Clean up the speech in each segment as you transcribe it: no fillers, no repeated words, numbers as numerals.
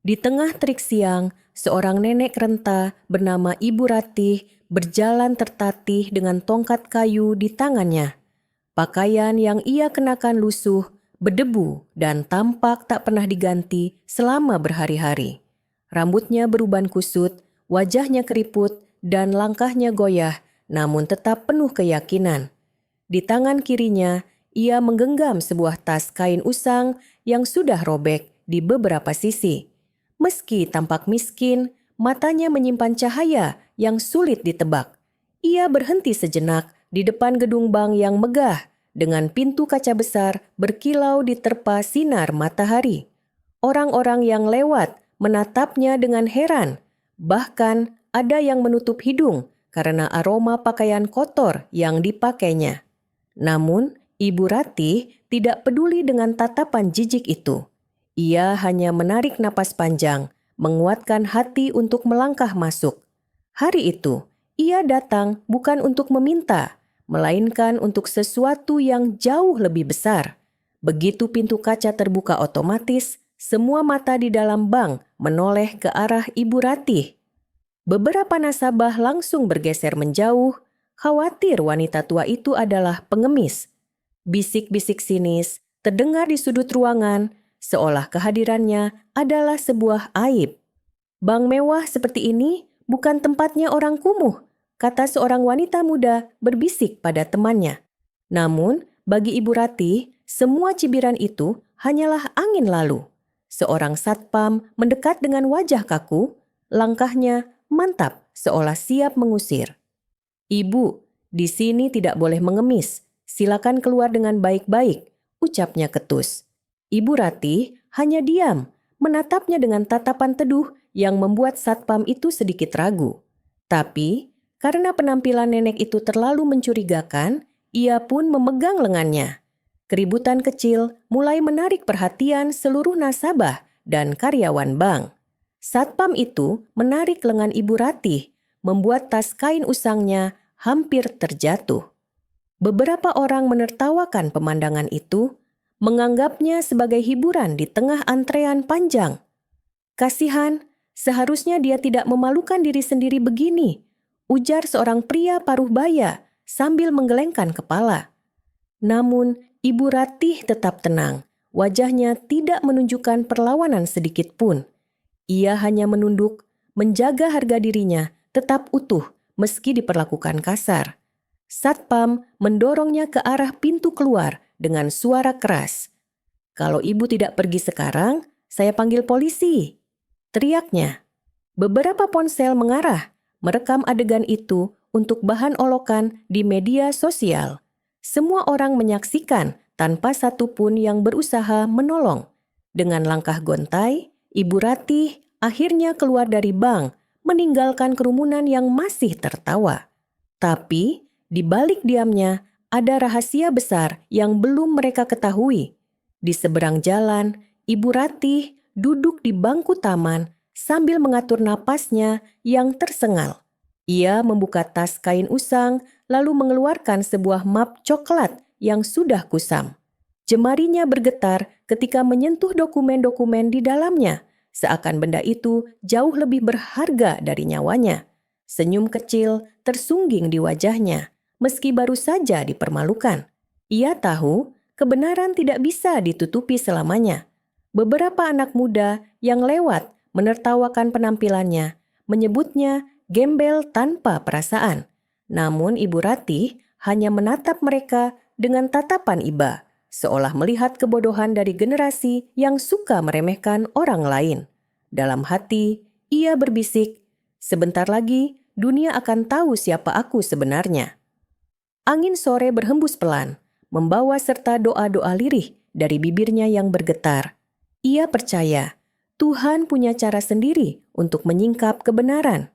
Di tengah terik siang, seorang nenek renta bernama Ibu Ratih berjalan tertatih dengan tongkat kayu di tangannya. Pakaian yang ia kenakan lusuh, berdebu, dan tampak tak pernah diganti selama berhari-hari. Rambutnya beruban kusut, wajahnya keriput, dan langkahnya goyah, namun tetap penuh keyakinan. Di tangan kirinya, ia menggenggam sebuah tas kain usang yang sudah robek di beberapa sisi. Meski tampak miskin, matanya menyimpan cahaya yang sulit ditebak. Ia berhenti sejenak di depan gedung bank yang megah dengan pintu kaca besar berkilau diterpa sinar matahari. Orang-orang yang lewat menatapnya dengan heran, bahkan ada yang menutup hidung karena aroma pakaian kotor yang dipakainya. Namun, Ibu Ratih tidak peduli dengan tatapan jijik itu. Ia hanya menarik napas panjang, menguatkan hati untuk melangkah masuk. Hari itu, ia datang bukan untuk meminta, melainkan untuk sesuatu yang jauh lebih besar. Begitu pintu kaca terbuka otomatis, semua mata di dalam bank menoleh ke arah Ibu Ratih. Beberapa nasabah langsung bergeser menjauh, khawatir wanita tua itu adalah pengemis. Bisik-bisik sinis terdengar di sudut ruangan, seolah kehadirannya adalah sebuah aib. Bank mewah seperti ini bukan tempatnya orang kumuh, kata seorang wanita muda berbisik pada temannya. Namun, bagi Ibu Ratih, semua cibiran itu hanyalah angin lalu. Seorang satpam mendekat dengan wajah kaku, langkahnya mantap seolah siap mengusir. "Ibu, di sini tidak boleh mengemis. Silakan keluar dengan baik-baik," ucapnya ketus. Ibu Ratih hanya diam, menatapnya dengan tatapan teduh yang membuat satpam itu sedikit ragu. Tapi, karena penampilan nenek itu terlalu mencurigakan, ia pun memegang lengannya. Keributan kecil mulai menarik perhatian seluruh nasabah dan karyawan bank. Satpam itu menarik lengan Ibu Ratih, membuat tas kain usangnya hampir terjatuh. Beberapa orang menertawakan pemandangan itu, menganggapnya sebagai hiburan di tengah antrean panjang. "Kasihan, seharusnya dia tidak memalukan diri sendiri begini," ujar seorang pria paruh baya sambil menggelengkan kepala. Namun, Ibu Ratih tetap tenang. Wajahnya tidak menunjukkan perlawanan sedikit pun. Ia hanya menunduk, menjaga harga dirinya tetap utuh meski diperlakukan kasar. Satpam mendorongnya ke arah pintu keluar dengan suara keras. "Kalau ibu tidak pergi sekarang, saya panggil polisi," teriaknya. Beberapa ponsel mengarah, merekam adegan itu untuk bahan olokan di media sosial. Semua orang menyaksikan tanpa satupun yang berusaha menolong. Dengan langkah gontai, Ibu Ratih akhirnya keluar dari bank, meninggalkan kerumunan yang masih tertawa. Tapi, di balik diamnya, ada rahasia besar yang belum mereka ketahui. Di seberang jalan, Ibu Ratih duduk di bangku taman sambil mengatur napasnya yang tersengal. Ia membuka tas kain usang lalu mengeluarkan sebuah map coklat yang sudah kusam. Jemarinya bergetar ketika menyentuh dokumen-dokumen di dalamnya, seakan benda itu jauh lebih berharga dari nyawanya. Senyum kecil tersungging di wajahnya, meski baru saja dipermalukan. Ia tahu kebenaran tidak bisa ditutupi selamanya. Beberapa anak muda yang lewat menertawakan penampilannya, menyebutnya gembel tanpa perasaan. Namun Ibu Ratih hanya menatap mereka dengan tatapan iba, seolah melihat kebodohan dari generasi yang suka meremehkan orang lain. Dalam hati, ia berbisik, "Sebentar lagi dunia akan tahu siapa aku sebenarnya." Angin sore berhembus pelan, membawa serta doa-doa lirih dari bibirnya yang bergetar. Ia percaya Tuhan punya cara sendiri untuk menyingkap kebenaran.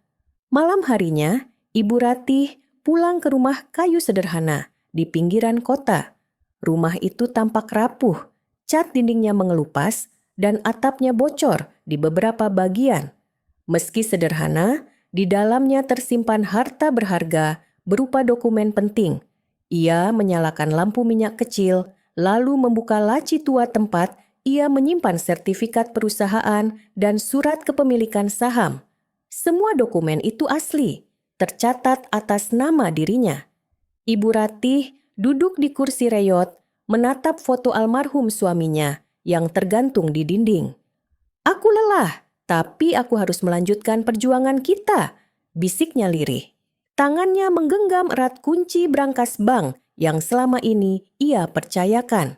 Malam harinya, Ibu Ratih pulang ke rumah kayu sederhana di pinggiran kota. Rumah itu tampak rapuh, cat dindingnya mengelupas, dan atapnya bocor di beberapa bagian. Meski sederhana, di dalamnya tersimpan harta berharga berupa dokumen penting. Ia menyalakan lampu minyak kecil, lalu membuka laci tua tempat ia menyimpan sertifikat perusahaan dan surat kepemilikan saham. Semua dokumen itu asli, tercatat atas nama dirinya. Ibu Ratih duduk di kursi reyot, menatap foto almarhum suaminya yang tergantung di dinding. "Aku lelah, tapi aku harus melanjutkan perjuangan kita," bisiknya lirih. Tangannya menggenggam erat kunci brankas bank yang selama ini ia percayakan.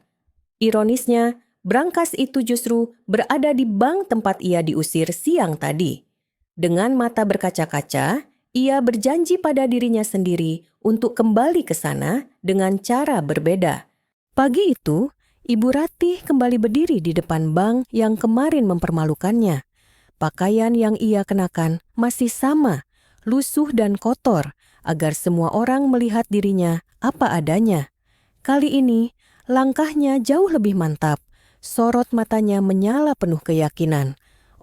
Ironisnya, brankas itu justru berada di bank tempat ia diusir siang tadi. Dengan mata berkaca-kaca, ia berjanji pada dirinya sendiri untuk kembali ke sana dengan cara berbeda. Pagi itu, Ibu Ratih kembali berdiri di depan bank yang kemarin mempermalukannya. Pakaian yang ia kenakan masih sama, lusuh dan kotor, agar semua orang melihat dirinya apa adanya. Kali ini, langkahnya jauh lebih mantap. Sorot matanya menyala penuh keyakinan.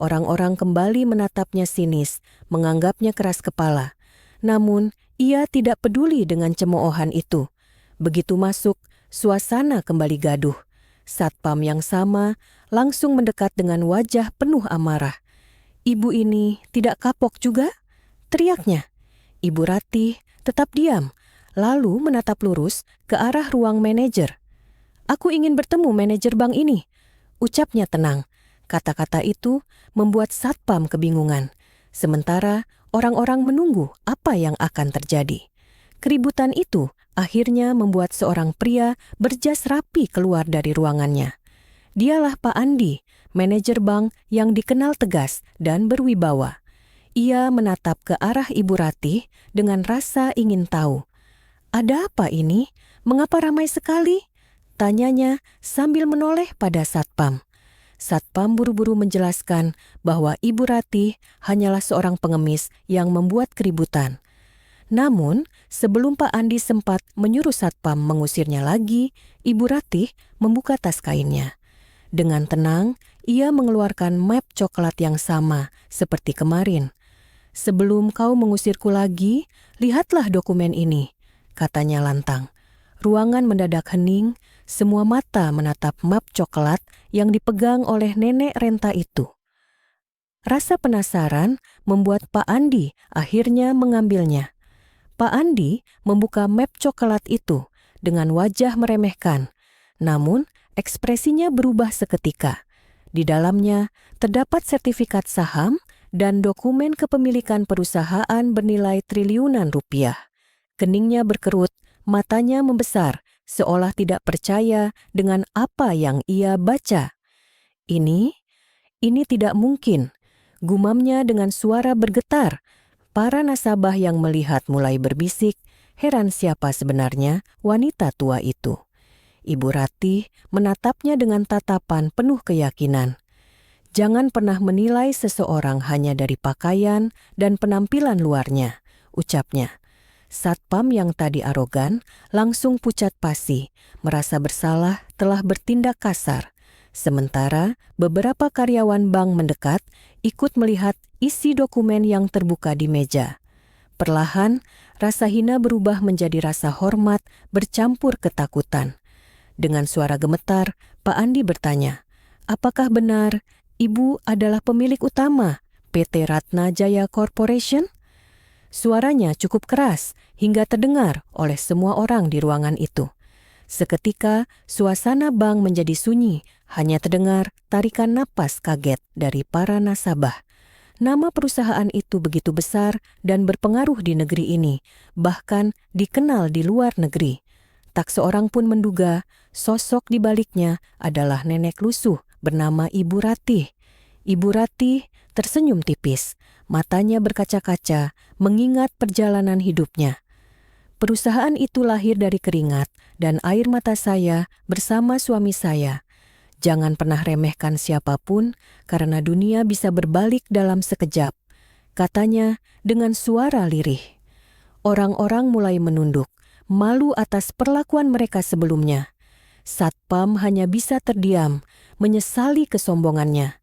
Orang-orang kembali menatapnya sinis, menganggapnya keras kepala. Namun, ia tidak peduli dengan cemoohan itu. Begitu masuk, suasana kembali gaduh. Satpam yang sama langsung mendekat dengan wajah penuh amarah. "Ibu ini tidak kapok juga?" teriaknya. Ibu Ratih tetap diam, lalu menatap lurus ke arah ruang manajer. "Aku ingin bertemu manajer bank ini," ucapnya tenang. Kata-kata itu membuat satpam kebingungan. Sementara orang-orang menunggu apa yang akan terjadi. Keributan itu akhirnya membuat seorang pria berjas rapi keluar dari ruangannya. Dialah Pak Andi, manajer bank yang dikenal tegas dan berwibawa. Ia menatap ke arah Ibu Ratih dengan rasa ingin tahu. "Ada apa ini? Mengapa ramai sekali?" tanyanya sambil menoleh pada satpam. Satpam buru-buru menjelaskan bahwa Ibu Ratih hanyalah seorang pengemis yang membuat keributan. Namun, sebelum Pak Andi sempat menyuruh satpam mengusirnya lagi, Ibu Ratih membuka tas kainnya. Dengan tenang, ia mengeluarkan map coklat yang sama seperti kemarin. "Sebelum kau mengusirku lagi, lihatlah dokumen ini," katanya lantang. Ruangan mendadak hening, semua mata menatap map coklat yang dipegang oleh nenek renta itu. Rasa penasaran membuat Pak Andi akhirnya mengambilnya. Pak Andi membuka map coklat itu dengan wajah meremehkan, namun ekspresinya berubah seketika. Di dalamnya terdapat sertifikat saham dan dokumen kepemilikan perusahaan bernilai triliunan rupiah. Keningnya berkerut, matanya membesar, seolah tidak percaya dengan apa yang ia baca. Ini tidak mungkin," gumamnya dengan suara bergetar. Para nasabah yang melihat mulai berbisik, heran siapa sebenarnya wanita tua itu. Ibu Ratih menatapnya dengan tatapan penuh keyakinan. "Jangan pernah menilai seseorang hanya dari pakaian dan penampilan luarnya," ucapnya. Satpam yang tadi arogan langsung pucat pasi, merasa bersalah telah bertindak kasar. Sementara beberapa karyawan bank mendekat, ikut melihat isi dokumen yang terbuka di meja. Perlahan, rasa hina berubah menjadi rasa hormat bercampur ketakutan. Dengan suara gemetar, Pak Andi bertanya, "Apakah benar Ibu adalah pemilik utama PT Ratna Jaya Corporation?" Suaranya cukup keras hingga terdengar oleh semua orang di ruangan itu. Seketika, suasana bank menjadi sunyi, hanya terdengar tarikan napas kaget dari para nasabah. Nama perusahaan itu begitu besar dan berpengaruh di negeri ini, bahkan dikenal di luar negeri. Tak seorang pun menduga sosok di baliknya adalah nenek lusuh bernama Ibu Ratih. Ibu Ratih tersenyum tipis, matanya berkaca-kaca mengingat perjalanan hidupnya. "Perusahaan itu lahir dari keringat dan air mata saya bersama suami saya. Jangan pernah remehkan siapapun karena dunia bisa berbalik dalam sekejap," katanya dengan suara lirih. Orang-orang mulai menunduk, malu atas perlakuan mereka sebelumnya. Satpam hanya bisa terdiam, menyesali kesombongannya.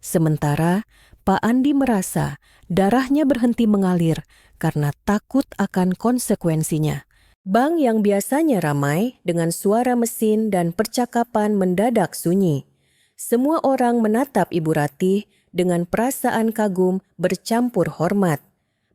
Sementara Pak Andi merasa darahnya berhenti mengalir karena takut akan konsekuensinya. Bank yang biasanya ramai dengan suara mesin dan percakapan mendadak sunyi. Semua orang menatap Ibu Ratih dengan perasaan kagum bercampur hormat.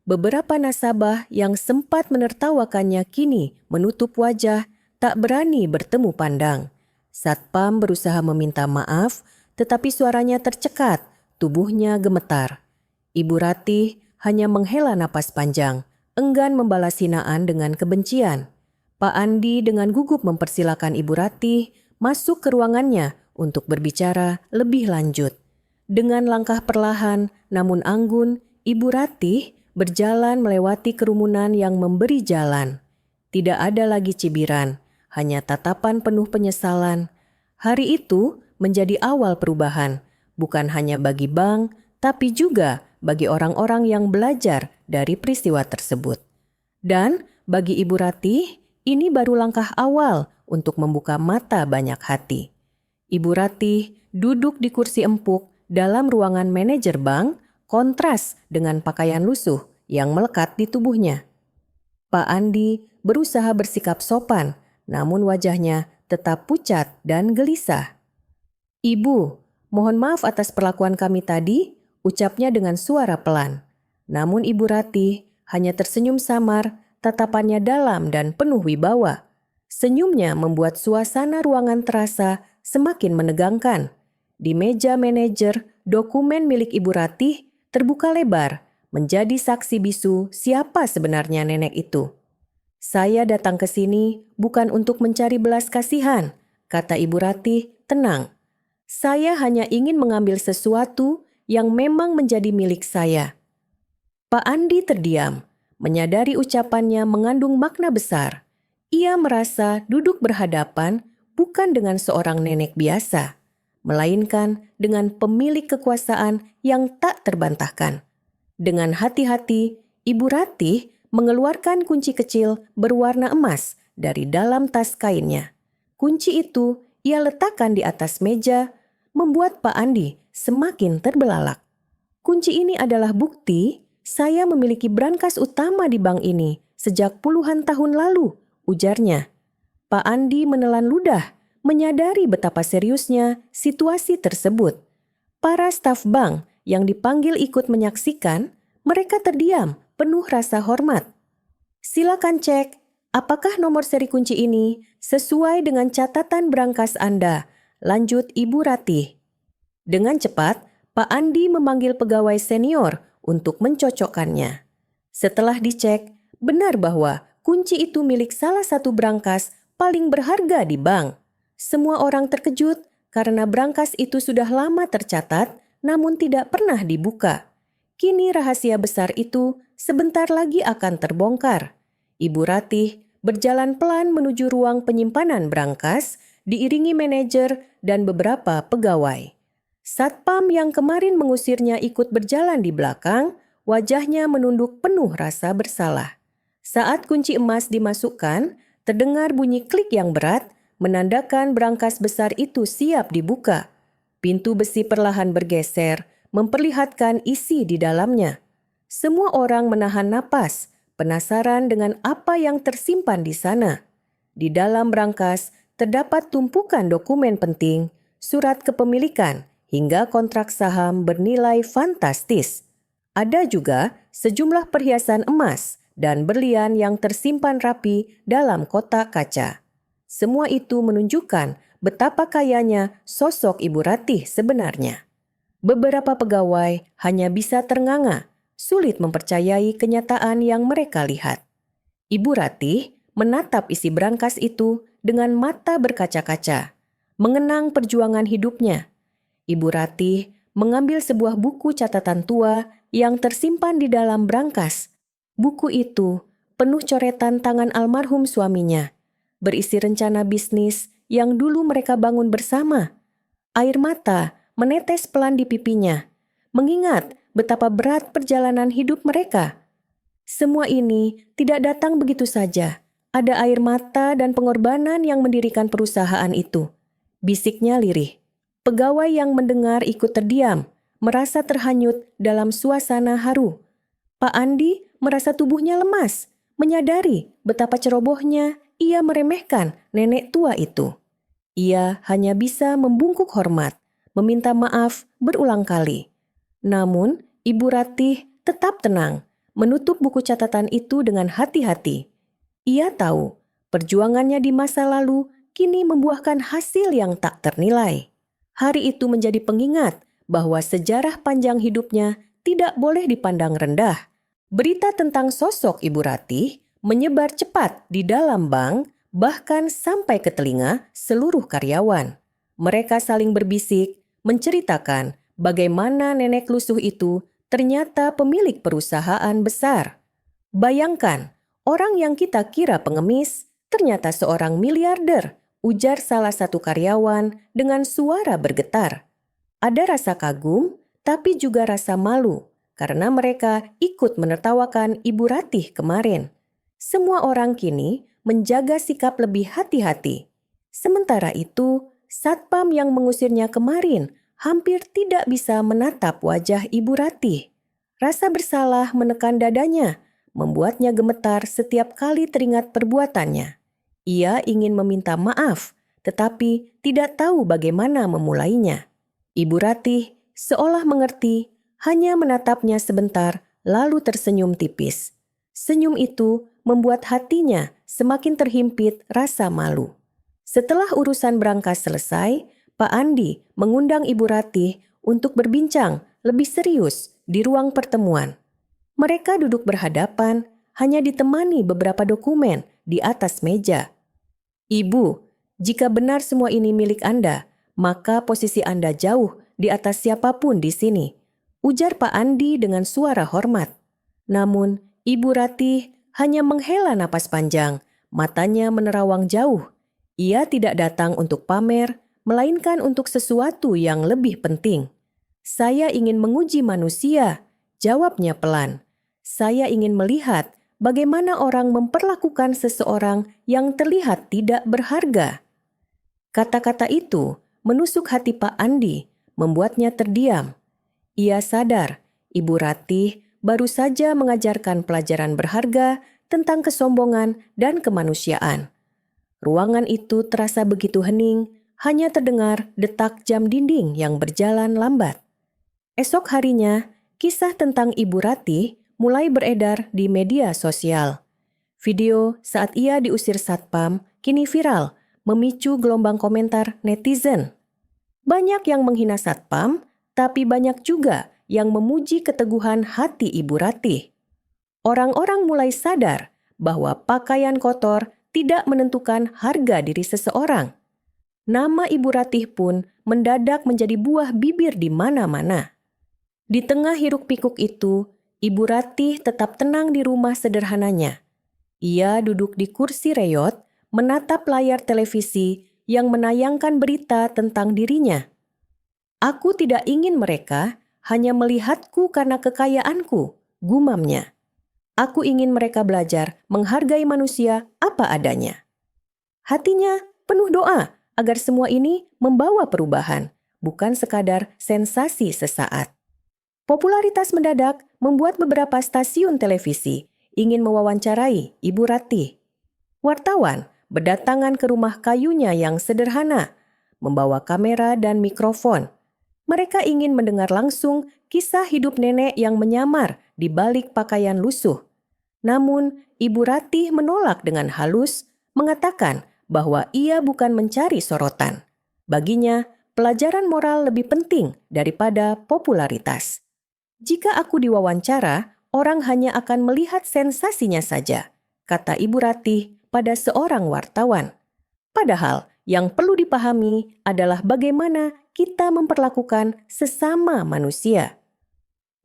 Beberapa nasabah yang sempat menertawakannya kini menutup wajah, tak berani bertemu pandang. Satpam berusaha meminta maaf, tetapi suaranya tercekat, tubuhnya gemetar. Ibu Ratih hanya menghela napas panjang, enggan membalas hinaan dengan kebencian. Pak Andi dengan gugup mempersilakan Ibu Ratih masuk ke ruangannya untuk berbicara lebih lanjut. Dengan langkah perlahan namun anggun, Ibu Ratih berjalan melewati kerumunan yang memberi jalan. Tidak ada lagi cibiran, hanya tatapan penuh penyesalan. Hari itu menjadi awal perubahan, bukan hanya bagi bank, tapi juga bagi orang-orang yang belajar dari peristiwa tersebut. Dan bagi Ibu Ratih, ini baru langkah awal untuk membuka mata banyak hati. Ibu Ratih duduk di kursi empuk dalam ruangan manajer bank, kontras dengan pakaian lusuh yang melekat di tubuhnya. Pak Andi berusaha bersikap sopan, namun wajahnya tetap pucat dan gelisah. "Ibu, mohon maaf atas perlakuan kami tadi," ucapnya dengan suara pelan. Namun Ibu Ratih hanya tersenyum samar, tatapannya dalam dan penuh wibawa. Senyumnya membuat suasana ruangan terasa semakin menegangkan. Di meja manajer, dokumen milik Ibu Ratih terbuka lebar, menjadi saksi bisu siapa sebenarnya nenek itu. "Saya datang ke sini bukan untuk mencari belas kasihan," kata Ibu Ratih tenang. "Saya hanya ingin mengambil sesuatu yang memang menjadi milik saya." Pak Andi terdiam, menyadari ucapannya mengandung makna besar. Ia merasa duduk berhadapan bukan dengan seorang nenek biasa, melainkan dengan pemilik kekuasaan yang tak terbantahkan. Dengan hati-hati, Ibu Ratih mengeluarkan kunci kecil berwarna emas dari dalam tas kainnya. Kunci itu ia letakkan di atas meja, membuat Pak Andi semakin terbelalak. "Kunci ini adalah bukti saya memiliki brankas utama di bank ini sejak puluhan tahun lalu," ujarnya. Pak Andi menelan ludah, menyadari betapa seriusnya situasi tersebut. Para staf bank yang dipanggil ikut menyaksikan, mereka terdiam, penuh rasa hormat. "Silakan cek, apakah nomor seri kunci ini sesuai dengan catatan brankas Anda?" lanjut Ibu Ratih. Dengan cepat, Pak Andi memanggil pegawai senior untuk mencocokkannya. Setelah dicek, benar bahwa kunci itu milik salah satu brankas paling berharga di bank. Semua orang terkejut karena brankas itu sudah lama tercatat namun tidak pernah dibuka. Kini rahasia besar itu sebentar lagi akan terbongkar. Ibu Ratih berjalan pelan menuju ruang penyimpanan brankas, diiringi manajer dan beberapa pegawai. Satpam yang kemarin mengusirnya ikut berjalan di belakang, wajahnya menunduk penuh rasa bersalah. Saat kunci emas dimasukkan, terdengar bunyi klik yang berat, menandakan brankas besar itu siap dibuka. Pintu besi perlahan bergeser, memperlihatkan isi di dalamnya. Semua orang menahan napas, penasaran dengan apa yang tersimpan di sana. Di dalam brankas terdapat tumpukan dokumen penting, surat kepemilikan, hingga kontrak saham bernilai fantastis. Ada juga sejumlah perhiasan emas dan berlian yang tersimpan rapi dalam kotak kaca. Semua itu menunjukkan betapa kayanya sosok Ibu Ratih sebenarnya. Beberapa pegawai hanya bisa ternganga, sulit mempercayai kenyataan yang mereka lihat. Ibu Ratih menatap isi brankas itu dengan mata berkaca-kaca, mengenang perjuangan hidupnya. Ibu Ratih mengambil sebuah buku catatan tua yang tersimpan di dalam brankas. Buku itu penuh coretan tangan almarhum suaminya, berisi rencana bisnis yang dulu mereka bangun bersama. Air mata menetes pelan di pipinya, mengingat betapa berat perjalanan hidup mereka. Semua ini tidak datang begitu saja. Ada air mata dan pengorbanan yang mendirikan perusahaan itu, bisiknya lirih. Pegawai yang mendengar ikut terdiam, merasa terhanyut dalam suasana haru. Pak Andi merasa tubuhnya lemas, menyadari betapa cerobohnya ia meremehkan nenek tua itu. Ia hanya bisa membungkuk hormat, meminta maaf berulang kali. Namun, Ibu Ratih tetap tenang, menutup buku catatan itu dengan hati-hati. Ia tahu, perjuangannya di masa lalu kini membuahkan hasil yang tak ternilai. Hari itu menjadi pengingat bahwa sejarah panjang hidupnya tidak boleh dipandang rendah. Berita tentang sosok Ibu Ratih menyebar cepat di dalam bank, bahkan sampai ke telinga seluruh karyawan. Mereka saling berbisik, menceritakan bagaimana nenek lusuh itu ternyata pemilik perusahaan besar. Bayangkan, orang yang kita kira pengemis ternyata seorang miliarder, ujar salah satu karyawan dengan suara bergetar. Ada rasa kagum, tapi juga rasa malu karena mereka ikut menertawakan Ibu Ratih kemarin. Semua orang kini menjaga sikap lebih hati-hati. Sementara itu, satpam yang mengusirnya kemarin hampir tidak bisa menatap wajah Ibu Ratih. Rasa bersalah menekan dadanya, membuatnya gemetar setiap kali teringat perbuatannya. Ia ingin meminta maaf, tetapi tidak tahu bagaimana memulainya. Ibu Ratih seolah mengerti, hanya menatapnya sebentar lalu tersenyum tipis. Senyum itu membuat hatinya semakin terhimpit rasa malu. Setelah urusan berangkas selesai, Pak Andi mengundang Ibu Ratih untuk berbincang lebih serius di ruang pertemuan. Mereka duduk berhadapan, hanya ditemani beberapa dokumen di atas meja. Ibu, jika benar semua ini milik Anda, maka posisi Anda jauh di atas siapapun di sini, ujar Pak Andi dengan suara hormat. Namun, Ibu Ratih hanya menghela napas panjang, matanya menerawang jauh. Ia tidak datang untuk pamer, melainkan untuk sesuatu yang lebih penting. Saya ingin menguji manusia, jawabnya pelan. Saya ingin melihat bagaimana orang memperlakukan seseorang yang terlihat tidak berharga. Kata-kata itu menusuk hati Pak Andi, membuatnya terdiam. Ia sadar Ibu Ratih baru saja mengajarkan pelajaran berharga tentang kesombongan dan kemanusiaan. Ruangan itu terasa begitu hening, hanya terdengar detak jam dinding yang berjalan lambat. Esok harinya, kisah tentang Ibu Ratih mulai beredar di media sosial. Video saat ia diusir satpam kini viral, memicu gelombang komentar netizen. Banyak yang menghina satpam, tapi banyak juga yang memuji keteguhan hati Ibu Ratih. Orang-orang mulai sadar bahwa pakaian kotor tidak menentukan harga diri seseorang. Nama Ibu Ratih pun mendadak menjadi buah bibir di mana-mana. Di tengah hiruk-pikuk itu, Ibu Ratih tetap tenang di rumah sederhananya. Ia duduk di kursi reyot, menatap layar televisi yang menayangkan berita tentang dirinya. Aku tidak ingin mereka hanya melihatku karena kekayaanku, gumamnya. Aku ingin mereka belajar menghargai manusia apa adanya. Hatinya penuh doa agar semua ini membawa perubahan, bukan sekadar sensasi sesaat. Popularitas mendadak membuat beberapa stasiun televisi ingin mewawancarai Ibu Ratih. Wartawan berdatangan ke rumah kayunya yang sederhana, membawa kamera dan mikrofon. Mereka ingin mendengar langsung kisah hidup nenek yang menyamar di balik pakaian lusuh. Namun, Ibu Ratih menolak dengan halus, mengatakan bahwa ia bukan mencari sorotan. Baginya, pelajaran moral lebih penting daripada popularitas. Jika aku diwawancara, orang hanya akan melihat sensasinya saja, kata Ibu Ratih pada seorang wartawan. Padahal yang perlu dipahami adalah bagaimana kita memperlakukan sesama manusia.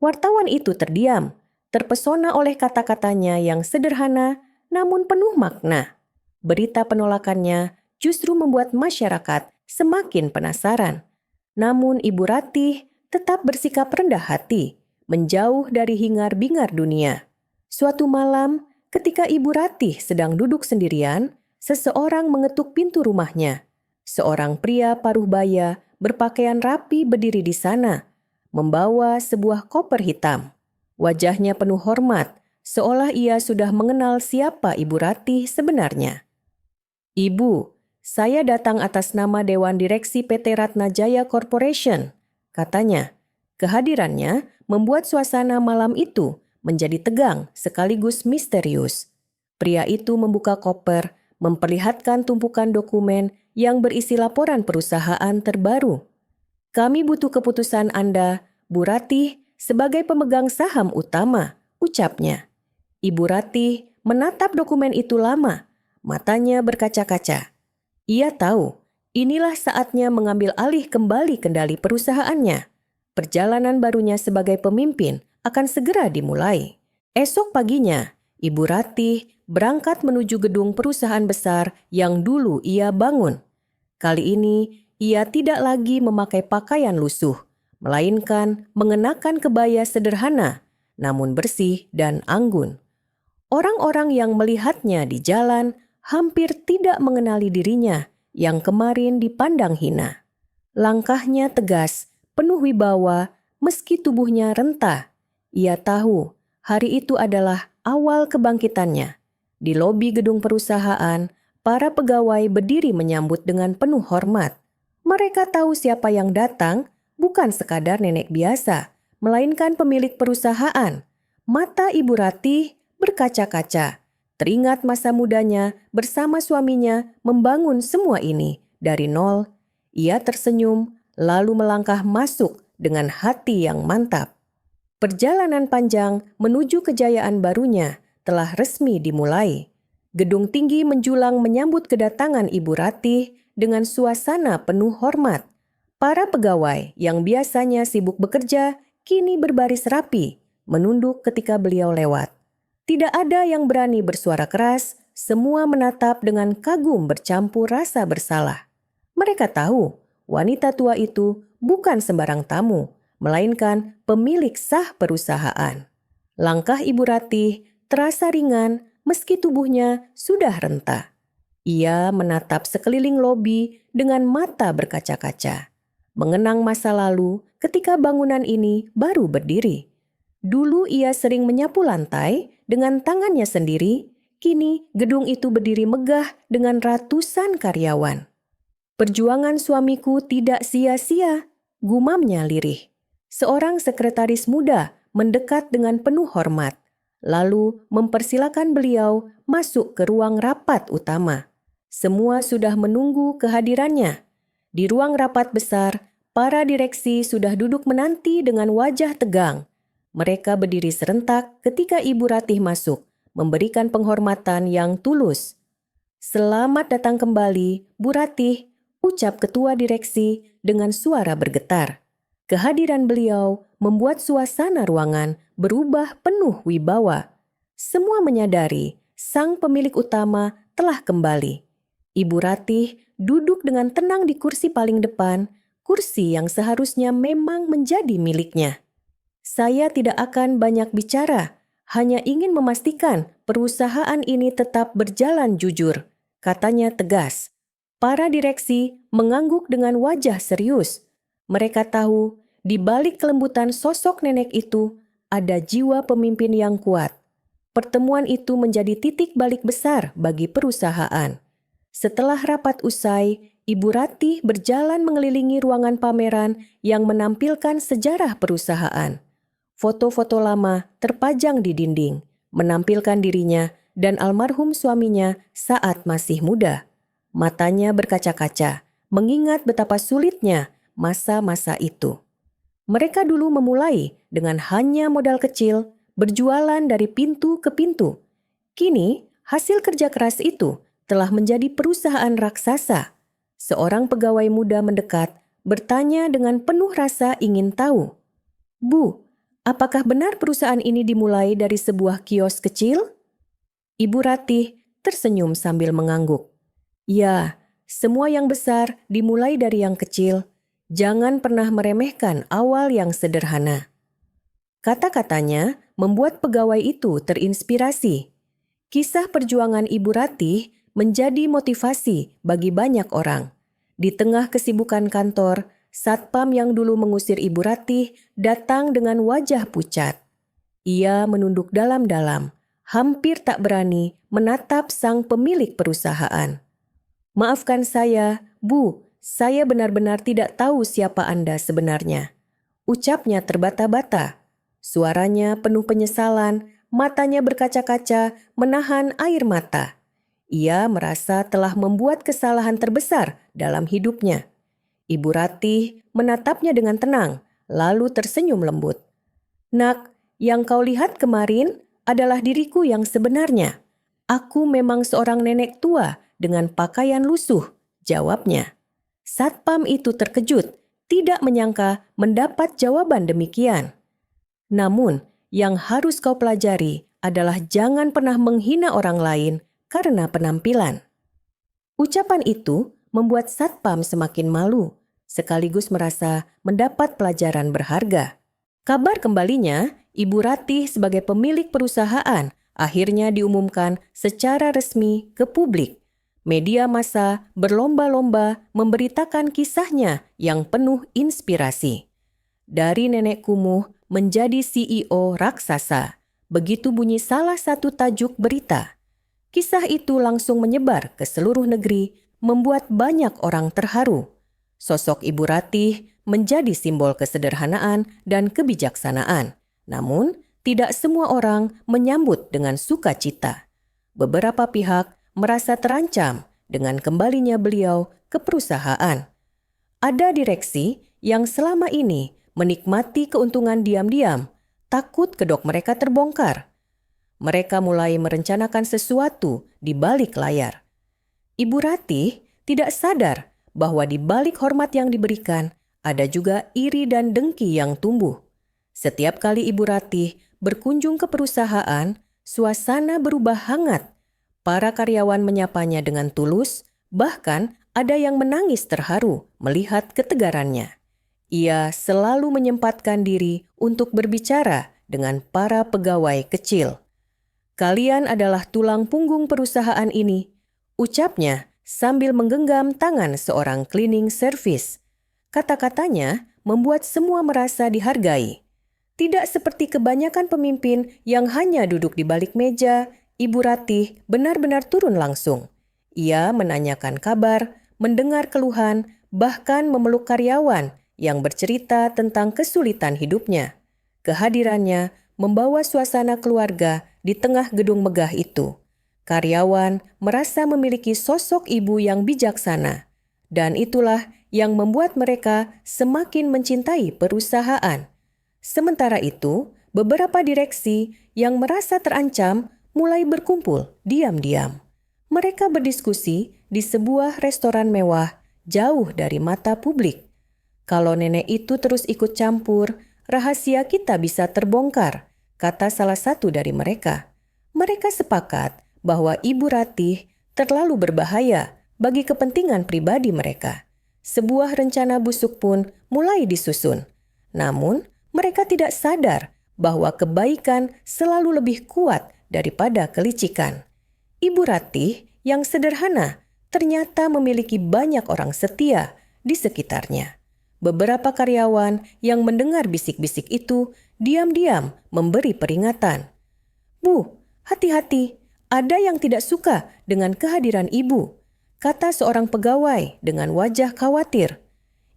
Wartawan itu terdiam, terpesona oleh kata-katanya yang sederhana namun penuh makna. Berita penolakannya justru membuat masyarakat semakin penasaran. Namun Ibu Ratih tetap bersikap rendah hati, menjauh dari hingar-bingar dunia. Suatu malam, ketika Ibu Ratih sedang duduk sendirian, seseorang mengetuk pintu rumahnya. Seorang pria paruh baya berpakaian rapi berdiri di sana, membawa sebuah koper hitam. Wajahnya penuh hormat, seolah ia sudah mengenal siapa Ibu Ratih sebenarnya. "Ibu, "Saya datang atas nama Dewan Direksi PT Ratna Jaya Corporation," katanya. Kehadirannya membuat suasana malam itu menjadi tegang sekaligus misterius. Pria itu membuka koper, memperlihatkan tumpukan dokumen yang berisi laporan perusahaan terbaru. "Kami butuh keputusan Anda, Bu Ratih, sebagai pemegang saham utama," ucapnya. Ibu Ratih menatap dokumen itu lama, matanya berkaca-kaca. Ia tahu, inilah saatnya mengambil alih kembali kendali perusahaannya. Perjalanan barunya sebagai pemimpin akan segera dimulai. Esok paginya, Ibu Ratih berangkat menuju gedung perusahaan besar yang dulu ia bangun. Kali ini, ia tidak lagi memakai pakaian lusuh, melainkan mengenakan kebaya sederhana, namun bersih dan anggun. Orang-orang yang melihatnya di jalan hampir tidak mengenali dirinya yang kemarin dipandang hina. Langkahnya tegas, penuh wibawa, meski tubuhnya rentah. Ia tahu hari itu adalah awal kebangkitannya. Di lobi gedung perusahaan, para pegawai berdiri menyambut dengan penuh hormat. Mereka tahu siapa yang datang, bukan sekadar nenek biasa, melainkan pemilik perusahaan. Mata Ibu Ratih berkaca-kaca. Teringat masa mudanya bersama suaminya membangun semua ini dari nol. Ia tersenyum, lalu melangkah masuk dengan hati yang mantap. Perjalanan panjang menuju kejayaan barunya telah resmi dimulai. Gedung tinggi menjulang menyambut kedatangan Ibu Ratih dengan suasana penuh hormat. Para pegawai yang biasanya sibuk bekerja kini berbaris rapi, menunduk ketika beliau lewat. Tidak ada yang berani bersuara keras, semua menatap dengan kagum bercampur rasa bersalah. Mereka tahu wanita tua itu bukan sembarang tamu, melainkan pemilik sah perusahaan. Langkah Ibu Ratih terasa ringan meski tubuhnya sudah rentah. Ia menatap sekeliling lobi dengan mata berkaca-kaca, mengenang masa lalu ketika bangunan ini baru berdiri. Dulu ia sering menyapu lantai dengan tangannya sendiri, kini gedung itu berdiri megah dengan ratusan karyawan. "Perjuangan suamiku tidak sia-sia," gumamnya lirih. Seorang sekretaris muda mendekat dengan penuh hormat, lalu mempersilakan beliau masuk ke ruang rapat utama. Semua sudah menunggu kehadirannya. Di ruang rapat besar, para direksi sudah duduk menanti dengan wajah tegang. Mereka berdiri serentak ketika Ibu Ratih masuk, memberikan penghormatan yang tulus. "Selamat datang kembali, Bu Ratih," ucap ketua direksi dengan suara bergetar. Kehadiran beliau membuat suasana ruangan berubah penuh wibawa. Semua menyadari sang pemilik utama telah kembali. Ibu Ratih duduk dengan tenang di kursi paling depan, kursi yang seharusnya memang menjadi miliknya. "Saya tidak akan banyak bicara, hanya ingin memastikan perusahaan ini tetap berjalan jujur," katanya tegas. Para direksi mengangguk dengan wajah serius. Mereka tahu di balik kelembutan sosok nenek itu ada jiwa pemimpin yang kuat. Pertemuan itu menjadi titik balik besar bagi perusahaan. Setelah rapat usai, Ibu Ratih berjalan mengelilingi ruangan pameran yang menampilkan sejarah perusahaan. Foto-foto lama terpajang di dinding, menampilkan dirinya dan almarhum suaminya saat masih muda. Matanya berkaca-kaca, mengingat betapa sulitnya masa-masa itu. Mereka dulu memulai dengan hanya modal kecil, berjualan dari pintu ke pintu. Kini, hasil kerja keras itu telah menjadi perusahaan raksasa. Seorang pegawai muda mendekat, bertanya dengan penuh rasa ingin tahu. "Bu, apakah benar perusahaan ini dimulai dari sebuah kios kecil?" Ibu Ratih tersenyum sambil mengangguk. "Ya, semua yang besar dimulai dari yang kecil. Jangan pernah meremehkan awal yang sederhana." Kata-katanya membuat pegawai itu terinspirasi. Kisah perjuangan Ibu Ratih menjadi motivasi bagi banyak orang. Di tengah kesibukan kantor, satpam yang dulu mengusir Ibu Ratih datang dengan wajah pucat. Ia menunduk dalam-dalam, hampir tak berani menatap sang pemilik perusahaan. "Maafkan saya, Bu, saya benar-benar tidak tahu siapa Anda sebenarnya," ucapnya terbata-bata. Suaranya penuh penyesalan, matanya berkaca-kaca, menahan air mata. Ia merasa telah membuat kesalahan terbesar dalam hidupnya. Ibu Ratih menatapnya dengan tenang, lalu tersenyum lembut. "Nak, yang kau lihat kemarin adalah diriku yang sebenarnya. Aku memang seorang nenek tua dengan pakaian lusuh," jawabnya. Satpam itu terkejut, tidak menyangka mendapat jawaban demikian. "Namun, yang harus kau pelajari adalah jangan pernah menghina orang lain karena penampilan." Ucapan itu membuat Satpam semakin malu, sekaligus merasa mendapat pelajaran berharga. Kabar kembalinya, Ibu Ratih sebagai pemilik perusahaan akhirnya diumumkan secara resmi ke publik. Media massa berlomba-lomba memberitakan kisahnya yang penuh inspirasi. Dari nenek kumuh menjadi CEO raksasa, begitu bunyi salah satu tajuk berita. Kisah itu langsung menyebar ke seluruh negeri, membuat banyak orang terharu. Sosok Ibu Ratih menjadi simbol kesederhanaan dan kebijaksanaan. Namun, tidak semua orang menyambut dengan sukacita. Beberapa pihak merasa terancam dengan kembalinya beliau ke perusahaan. Ada direksi yang selama ini menikmati keuntungan diam-diam, takut kedok mereka terbongkar. Mereka mulai merencanakan sesuatu di balik layar. Ibu Ratih tidak sadar bahwa di balik hormat yang diberikan ada juga iri dan dengki yang tumbuh. Setiap kali Ibu Ratih berkunjung ke perusahaan, suasana berubah hangat. Para karyawan menyapanya dengan tulus, bahkan ada yang menangis terharu melihat ketegarannya. Ia selalu menyempatkan diri untuk berbicara dengan para pegawai kecil. "Kalian adalah tulang punggung perusahaan ini," ucapnya sambil menggenggam tangan seorang cleaning service. Kata-katanya membuat semua merasa dihargai. Tidak seperti kebanyakan pemimpin yang hanya duduk di balik meja, Ibu Ratih benar-benar turun langsung. Ia menanyakan kabar, mendengar keluhan, bahkan memeluk karyawan yang bercerita tentang kesulitan hidupnya. Kehadirannya membawa suasana keluarga di tengah gedung megah itu. Karyawan merasa memiliki sosok ibu yang bijaksana, dan itulah yang membuat mereka semakin mencintai perusahaan. Sementara itu, beberapa direksi yang merasa terancam mulai berkumpul diam-diam. Mereka berdiskusi di sebuah restoran mewah jauh dari mata publik. "Kalau nenek itu terus ikut campur, rahasia kita bisa terbongkar," kata salah satu dari mereka. Mereka sepakat bahwa Ibu Ratih terlalu berbahaya bagi kepentingan pribadi mereka. Sebuah rencana busuk pun mulai disusun. Namun, mereka tidak sadar bahwa kebaikan selalu lebih kuat daripada kelicikan. Ibu Ratih yang sederhana ternyata memiliki banyak orang setia di sekitarnya. Beberapa karyawan yang mendengar bisik-bisik itu diam-diam memberi peringatan. "Bu, hati-hati, ada yang tidak suka dengan kehadiran ibu," kata seorang pegawai dengan wajah khawatir.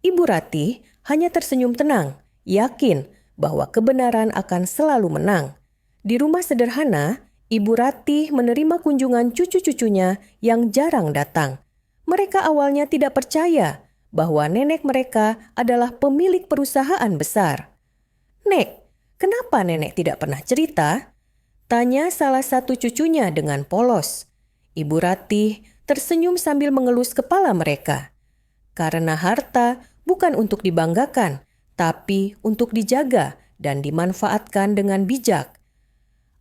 Ibu Ratih hanya tersenyum tenang, yakin bahwa kebenaran akan selalu menang. Di rumah sederhana, Ibu Ratih menerima kunjungan cucu-cucunya yang jarang datang. Mereka awalnya tidak percaya bahwa nenek mereka adalah pemilik perusahaan besar. "Nek, kenapa nenek tidak pernah cerita?" tanya salah satu cucunya dengan polos. Ibu Ratih tersenyum sambil mengelus kepala mereka. "Karena harta bukan untuk dibanggakan, tapi untuk dijaga dan dimanfaatkan dengan bijak."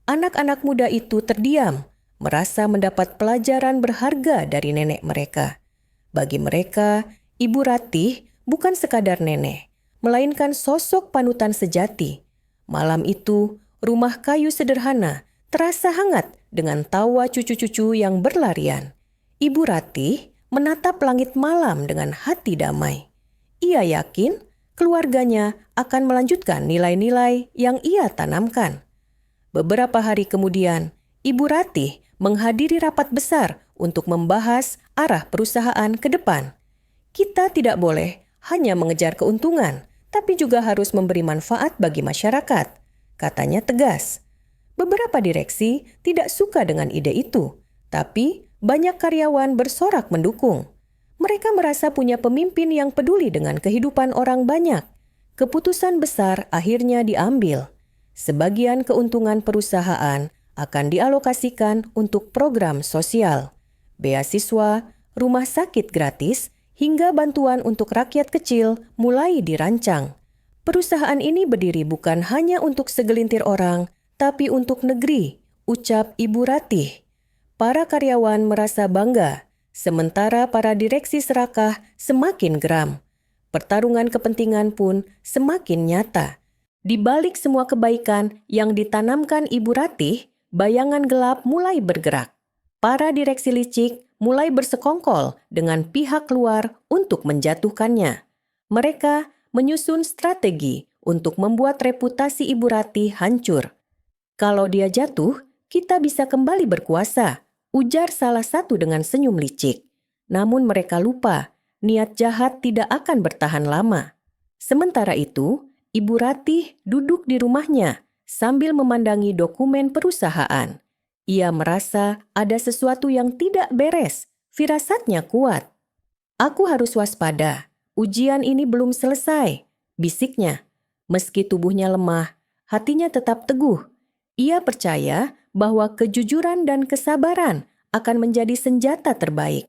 Anak-anak muda itu terdiam, merasa mendapat pelajaran berharga dari nenek mereka. Bagi mereka, Ibu Ratih bukan sekadar nenek, melainkan sosok panutan sejati. Malam itu, rumah kayu sederhana terasa hangat dengan tawa cucu-cucu yang berlarian. Ibu Ratih menatap langit malam dengan hati damai. Ia yakin keluarganya akan melanjutkan nilai-nilai yang ia tanamkan. Beberapa hari kemudian, Ibu Ratih menghadiri rapat besar untuk membahas arah perusahaan ke depan. Kita tidak boleh hanya mengejar keuntungan, tapi juga harus memberi manfaat bagi masyarakat, katanya tegas. Beberapa direksi tidak suka dengan ide itu, tapi banyak karyawan bersorak mendukung. Mereka merasa punya pemimpin yang peduli dengan kehidupan orang banyak. Keputusan besar akhirnya diambil. Sebagian keuntungan perusahaan akan dialokasikan untuk program sosial, beasiswa, rumah sakit gratis, hingga bantuan untuk rakyat kecil mulai dirancang. Perusahaan ini berdiri bukan hanya untuk segelintir orang, tapi untuk negeri, ucap Ibu Ratih. Para karyawan merasa bangga, sementara para direksi serakah semakin geram. Pertarungan kepentingan pun semakin nyata. Di balik semua kebaikan yang ditanamkan Ibu Ratih, bayangan gelap mulai bergerak. Para direksi licik mulai bersekongkol dengan pihak luar untuk menjatuhkannya. Mereka menyusun strategi untuk membuat reputasi Ibu Ratih hancur. Kalau dia jatuh, kita bisa kembali berkuasa, ujar salah satu dengan senyum licik. Namun mereka lupa, niat jahat tidak akan bertahan lama. Sementara itu, Ibu Ratih duduk di rumahnya sambil memandangi dokumen perusahaan. Ia merasa ada sesuatu yang tidak beres, firasatnya kuat. Aku harus waspada, ujian ini belum selesai, bisiknya. Meski tubuhnya lemah, hatinya tetap teguh. Ia percaya bahwa kejujuran dan kesabaran akan menjadi senjata terbaik.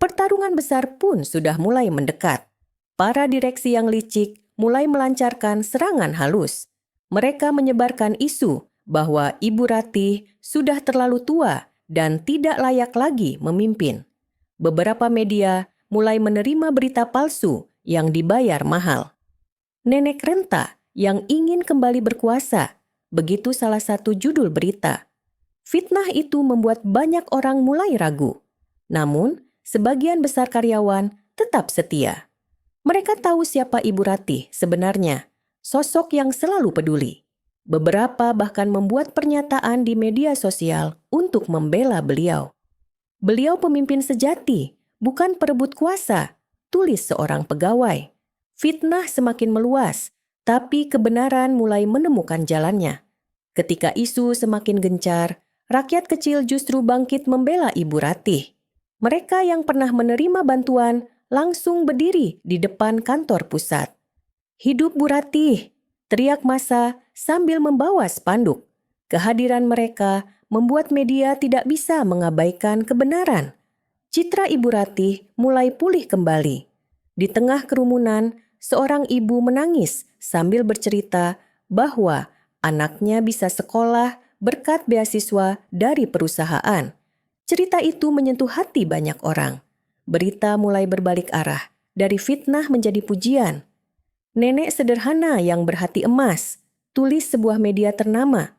Pertarungan besar pun sudah mulai mendekat. Para direksi yang licik mulai melancarkan serangan halus. Mereka menyebarkan isu bahwa Ibu Ratih sudah terlalu tua dan tidak layak lagi memimpin. Beberapa media mulai menerima berita palsu yang dibayar mahal. Nenek renta yang ingin kembali berkuasa, begitu salah satu judul berita. Fitnah itu membuat banyak orang mulai ragu. Namun, sebagian besar karyawan tetap setia. Mereka tahu siapa Ibu Ratih sebenarnya, sosok yang selalu peduli. Beberapa bahkan membuat pernyataan di media sosial untuk membela beliau. Beliau pemimpin sejati, bukan perebut kuasa, tulis seorang pegawai. Fitnah semakin meluas, tapi kebenaran mulai menemukan jalannya. Ketika isu semakin gencar, rakyat kecil justru bangkit membela Ibu Ratih. Mereka yang pernah menerima bantuan langsung berdiri di depan kantor pusat. "Hidup Bu Ratih!" teriak massa sambil membawa spanduk. Kehadiran mereka membuat media tidak bisa mengabaikan kebenaran. Citra Ibu Ratih mulai pulih kembali. Di tengah kerumunan, seorang ibu menangis sambil bercerita bahwa anaknya bisa sekolah berkat beasiswa dari perusahaan. Cerita itu menyentuh hati banyak orang. Berita mulai berbalik arah, dari fitnah menjadi pujian. "Nenek sederhana yang berhati emas," tulis sebuah media ternama.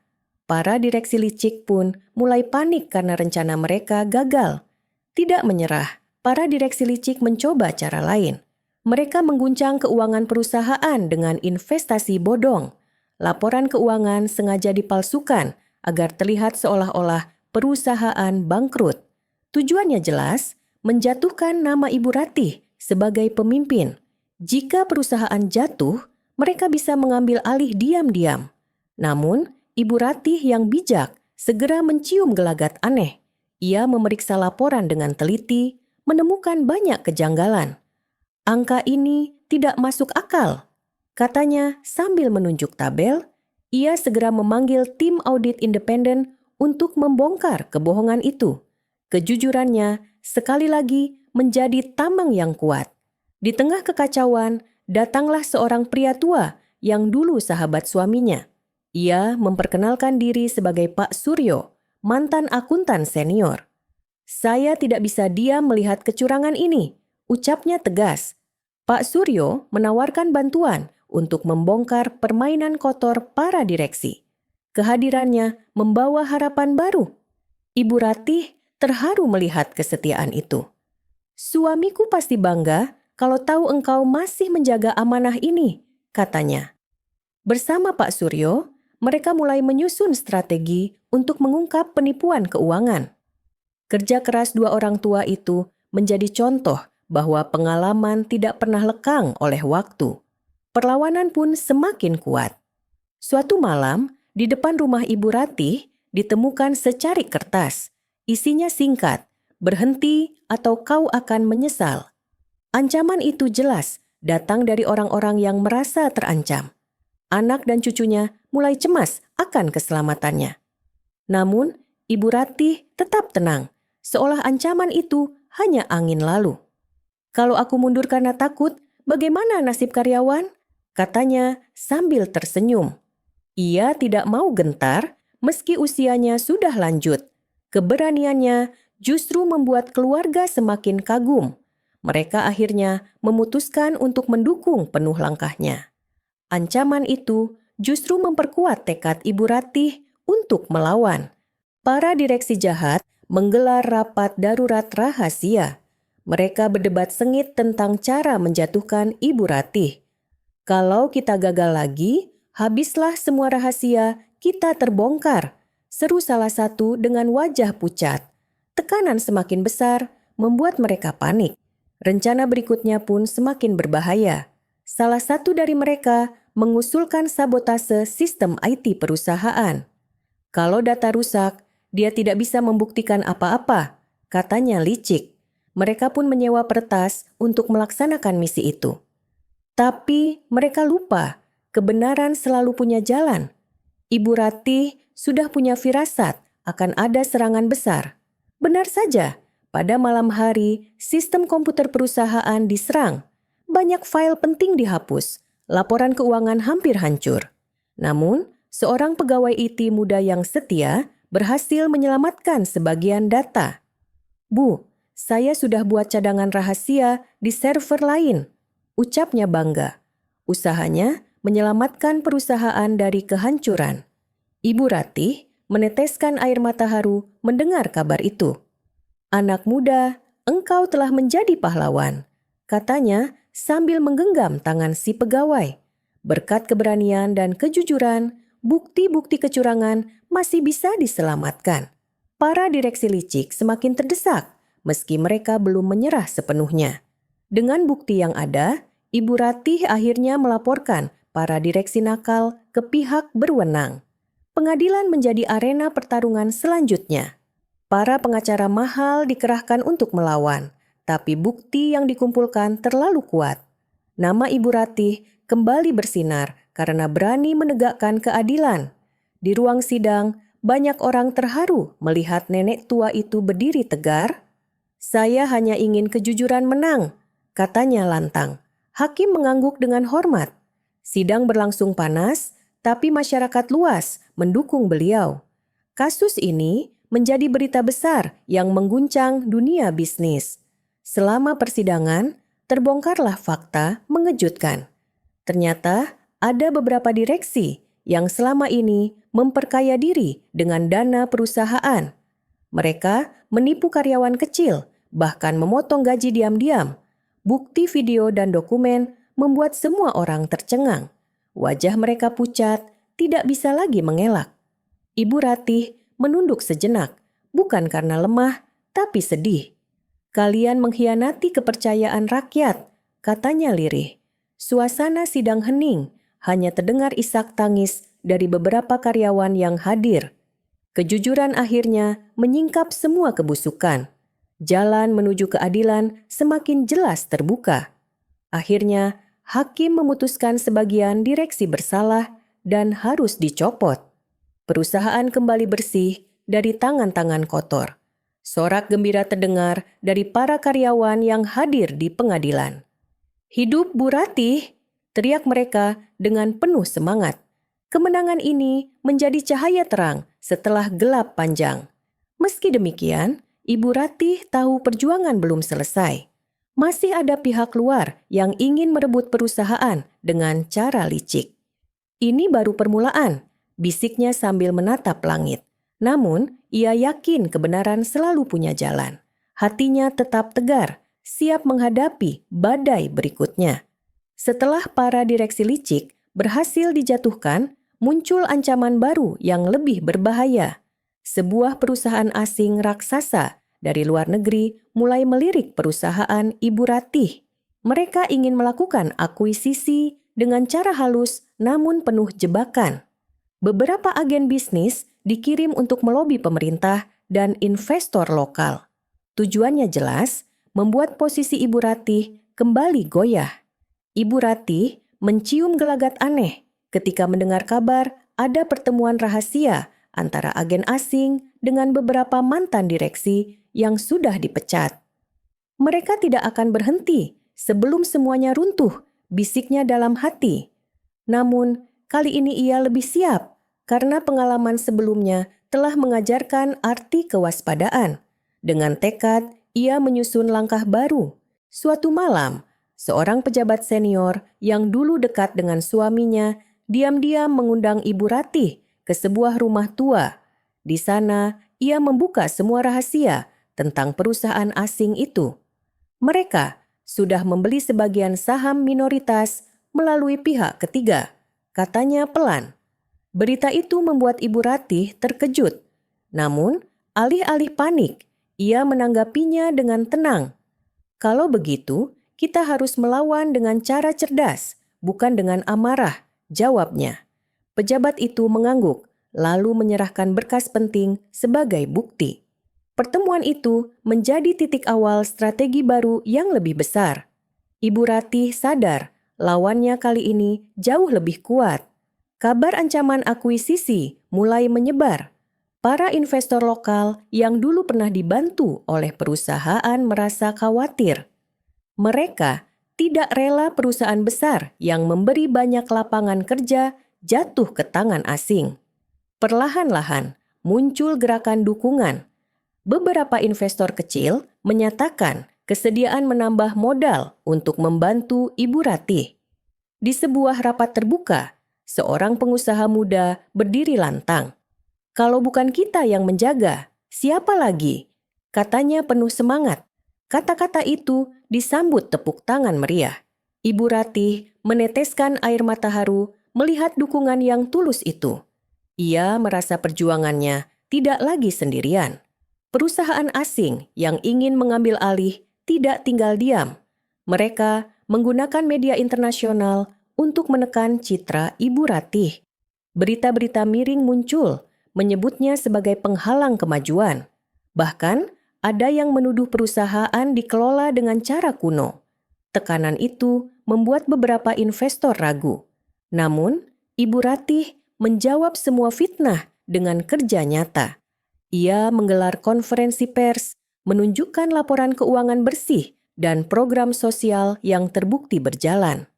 Para direksi licik pun mulai panik karena rencana mereka gagal. Tidak menyerah, para direksi licik mencoba cara lain. Mereka mengguncang keuangan perusahaan dengan investasi bodong. Laporan keuangan sengaja dipalsukan agar terlihat seolah-olah perusahaan bangkrut. Tujuannya jelas, menjatuhkan nama Ibu Ratih sebagai pemimpin. Jika perusahaan jatuh, mereka bisa mengambil alih diam-diam. Namun, Ibu Ratih yang bijak segera mencium gelagat aneh. Ia memeriksa laporan dengan teliti, menemukan banyak kejanggalan. "Angka ini tidak masuk akal," katanya sambil menunjuk tabel. Ia segera memanggil tim audit independen untuk membongkar kebohongan itu. Kejujurannya sekali lagi menjadi tameng yang kuat. Di tengah kekacauan, datanglah seorang pria tua yang dulu sahabat suaminya. Ia memperkenalkan diri sebagai Pak Suryo, mantan akuntan senior. "Saya tidak bisa diam melihat kecurangan ini," ucapnya tegas. Pak Suryo menawarkan bantuan untuk membongkar permainan kotor para direksi. Kehadirannya membawa harapan baru. Ibu Ratih terharu melihat kesetiaan itu. "Suamiku pasti bangga kalau tahu engkau masih menjaga amanah ini," katanya. Bersama Pak Suryo, mereka mulai menyusun strategi untuk mengungkap penipuan keuangan. Kerja keras dua orang tua itu menjadi contoh bahwa pengalaman tidak pernah lekang oleh waktu. Perlawanan pun semakin kuat. Suatu malam, di depan rumah Ibu Ratih ditemukan secarik kertas. Isinya singkat, "Berhenti atau kau akan menyesal." Ancaman itu jelas datang dari orang-orang yang merasa terancam. Anak dan cucunya mulai cemas akan keselamatannya. Namun, Ibu Ratih tetap tenang, seolah ancaman itu hanya angin lalu. "Kalau aku mundur karena takut, bagaimana nasib karyawan?" katanya sambil tersenyum. Ia tidak mau gentar meski usianya sudah lanjut. Keberaniannya justru membuat keluarga semakin kagum. Mereka akhirnya memutuskan untuk mendukung penuh langkahnya. Ancaman itu justru memperkuat tekad Ibu Ratih untuk melawan. Para direksi jahat menggelar rapat darurat rahasia. Mereka berdebat sengit tentang cara menjatuhkan Ibu Ratih. "Kalau kita gagal lagi, habislah semua rahasia kita terbongkar," seru salah satu dengan wajah pucat. Tekanan semakin besar membuat mereka panik. Rencana berikutnya pun semakin berbahaya. Salah satu dari mereka mengusulkan sabotase sistem IT perusahaan. "Kalau data rusak, dia tidak bisa membuktikan apa-apa," katanya licik. Mereka pun menyewa peretas untuk melaksanakan misi itu. Tapi mereka lupa, kebenaran selalu punya jalan. Ibu Ratih sudah punya firasat akan ada serangan besar. Benar saja, pada malam hari sistem komputer perusahaan diserang. Banyak file penting dihapus, laporan keuangan hampir hancur. Namun, seorang pegawai IT muda yang setia berhasil menyelamatkan sebagian data. "Bu, saya sudah buat cadangan rahasia di server lain," ucapnya bangga. Usahanya menyelamatkan perusahaan dari kehancuran. Ibu Ratih meneteskan air mata haru mendengar kabar itu. "Anak muda, engkau telah menjadi pahlawan," katanya sambil menggenggam tangan si pegawai. Berkat keberanian dan kejujuran, bukti-bukti kecurangan masih bisa diselamatkan. Para direksi licik semakin terdesak meski mereka belum menyerah sepenuhnya. Dengan bukti yang ada, Ibu Ratih akhirnya melaporkan para direksi nakal ke pihak berwenang. Pengadilan menjadi arena pertarungan selanjutnya. Para pengacara mahal dikerahkan untuk melawan, tapi bukti yang dikumpulkan terlalu kuat. Nama Ibu Ratih kembali bersinar karena berani menegakkan keadilan. Di ruang sidang, banyak orang terharu melihat nenek tua itu berdiri tegar. "Saya hanya ingin kejujuran menang," katanya lantang. Hakim mengangguk dengan hormat. Sidang berlangsung panas, tapi masyarakat luas mendukung beliau. Kasus ini menjadi berita besar yang mengguncang dunia bisnis. Selama persidangan, terbongkarlah fakta mengejutkan. Ternyata ada beberapa direksi yang selama ini memperkaya diri dengan dana perusahaan. Mereka menipu karyawan kecil, bahkan memotong gaji diam-diam. Bukti video dan dokumen membuat semua orang tercengang. Wajah mereka pucat, tidak bisa lagi mengelak. Ibu Ratih menunduk sejenak, bukan karena lemah, tapi sedih. "Kalian mengkhianati kepercayaan rakyat," katanya lirih. Suasana sidang hening, hanya terdengar isak tangis dari beberapa karyawan yang hadir. Kejujuran akhirnya menyingkap semua kebusukan. Jalan menuju keadilan semakin jelas terbuka. Akhirnya, hakim memutuskan sebagian direksi bersalah dan harus dicopot. Perusahaan kembali bersih dari tangan-tangan kotor. Sorak gembira terdengar dari para karyawan yang hadir di pengadilan. "Hidup Bu Ratih!" teriak mereka dengan penuh semangat. Kemenangan ini menjadi cahaya terang setelah gelap panjang. Meski demikian, Ibu Ratih tahu perjuangan belum selesai. Masih ada pihak luar yang ingin merebut perusahaan dengan cara licik. "Ini baru permulaan," bisiknya sambil menatap langit. Namun, ia yakin kebenaran selalu punya jalan. Hatinya tetap tegar, siap menghadapi badai berikutnya. Setelah para direksi licik berhasil dijatuhkan, muncul ancaman baru yang lebih berbahaya. Sebuah perusahaan asing raksasa dari luar negeri mulai melirik perusahaan Ibu Ratih. Mereka ingin melakukan akuisisi dengan cara halus namun penuh jebakan. Beberapa agen bisnis dikirim untuk melobi pemerintah dan investor lokal. Tujuannya jelas, membuat posisi Ibu Ratih kembali goyah. Ibu Ratih mencium gelagat aneh ketika mendengar kabar ada pertemuan rahasia antara agen asing dengan beberapa mantan direksi yang sudah dipecat. Mereka tidak akan berhenti sebelum semuanya runtuh, bisiknya dalam hati. Namun, kali ini ia lebih siap karena pengalaman sebelumnya telah mengajarkan arti kewaspadaan. Dengan tekad, ia menyusun langkah baru. Suatu malam, seorang pejabat senior yang dulu dekat dengan suaminya diam-diam mengundang Ibu Ratih ke sebuah rumah tua. Di sana, ia membuka semua rahasia tentang perusahaan asing itu. Mereka sudah membeli sebagian saham minoritas melalui pihak ketiga, katanya pelan. Berita itu membuat Ibu Ratih terkejut. Namun, alih-alih panik, ia menanggapinya dengan tenang. Kalau begitu, kita harus melawan dengan cara cerdas, bukan dengan amarah, jawabnya. Pejabat itu mengangguk, lalu menyerahkan berkas penting sebagai bukti. Pertemuan itu menjadi titik awal strategi baru yang lebih besar. Ibu Ratih sadar lawannya kali ini jauh lebih kuat. Kabar ancaman akuisisi mulai menyebar. Para investor lokal yang dulu pernah dibantu oleh perusahaan merasa khawatir. Mereka tidak rela perusahaan besar yang memberi banyak lapangan kerja jatuh ke tangan asing. Perlahan-lahan muncul gerakan dukungan. Beberapa investor kecil menyatakan kesediaan menambah modal untuk membantu Ibu Ratih. Di sebuah rapat terbuka, seorang pengusaha muda berdiri lantang. "Kalau bukan kita yang menjaga, siapa lagi?" katanya penuh semangat. Kata-kata itu disambut tepuk tangan meriah. Ibu Ratih meneteskan air mata haru melihat dukungan yang tulus itu. Ia merasa perjuangannya tidak lagi sendirian. Perusahaan asing yang ingin mengambil alih tidak tinggal diam. Mereka menggunakan media internasional untuk menekan citra Ibu Ratih. Berita-berita miring muncul, menyebutnya sebagai penghalang kemajuan. Bahkan, ada yang menuduh perusahaan dikelola dengan cara kuno. Tekanan itu membuat beberapa investor ragu. Namun, Ibu Ratih menjawab semua fitnah dengan kerja nyata. Ia menggelar konferensi pers, menunjukkan laporan keuangan bersih dan program sosial yang terbukti berjalan.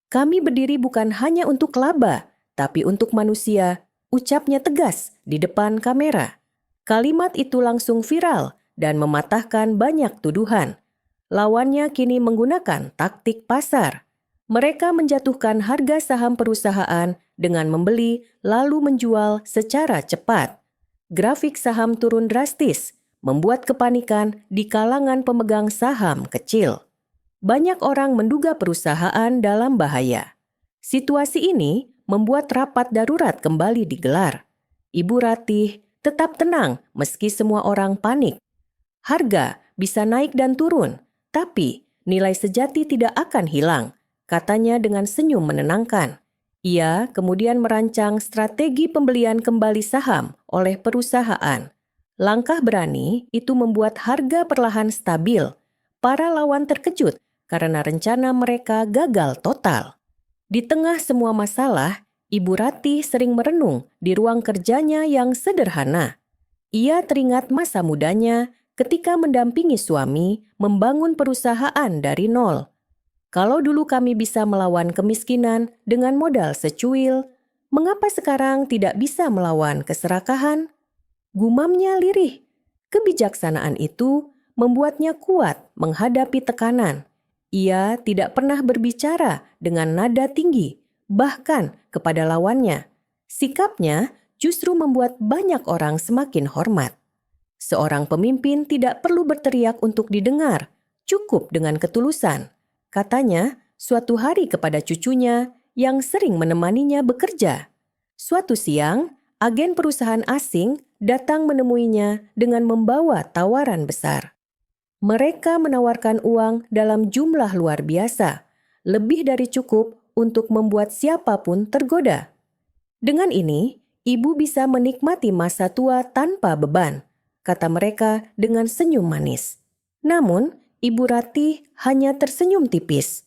"Kami berdiri bukan hanya untuk laba, tapi untuk manusia," ucapnya tegas di depan kamera. Kalimat itu langsung viral dan mematahkan banyak tuduhan. Lawannya kini menggunakan taktik pasar. Mereka menjatuhkan harga saham perusahaan dengan membeli lalu menjual secara cepat. Grafik saham turun drastis, membuat kepanikan di kalangan pemegang saham kecil. Banyak orang menduga perusahaan dalam bahaya. Situasi ini membuat rapat darurat kembali digelar. Ibu Ratih tetap tenang meski semua orang panik. Harga bisa naik dan turun, tapi nilai sejati tidak akan hilang, katanya dengan senyum menenangkan. Ia kemudian merancang strategi pembelian kembali saham oleh perusahaan. Langkah berani itu membuat harga perlahan stabil. Para lawan terkejut karena rencana mereka gagal total. Di tengah semua masalah, Ibu Ratih sering merenung di ruang kerjanya yang sederhana. Ia teringat masa mudanya ketika mendampingi suami membangun perusahaan dari nol. "Kalau dulu kami bisa melawan kemiskinan dengan modal secuil, mengapa sekarang tidak bisa melawan keserakahan?" Gumamnya lirih. Kebijaksanaan itu membuatnya kuat menghadapi tekanan. Ia tidak pernah berbicara dengan nada tinggi, bahkan kepada lawannya. Sikapnya justru membuat banyak orang semakin hormat. Seorang pemimpin tidak perlu berteriak untuk didengar, cukup dengan ketulusan. Katanya suatu hari kepada cucunya yang sering menemaninya bekerja. Suatu siang, agen perusahaan asing datang menemuinya dengan membawa tawaran besar. Mereka menawarkan uang dalam jumlah luar biasa, lebih dari cukup untuk membuat siapapun tergoda. Dengan ini, ibu bisa menikmati masa tua tanpa beban, kata mereka dengan senyum manis. Namun, Ibu Ratih hanya tersenyum tipis.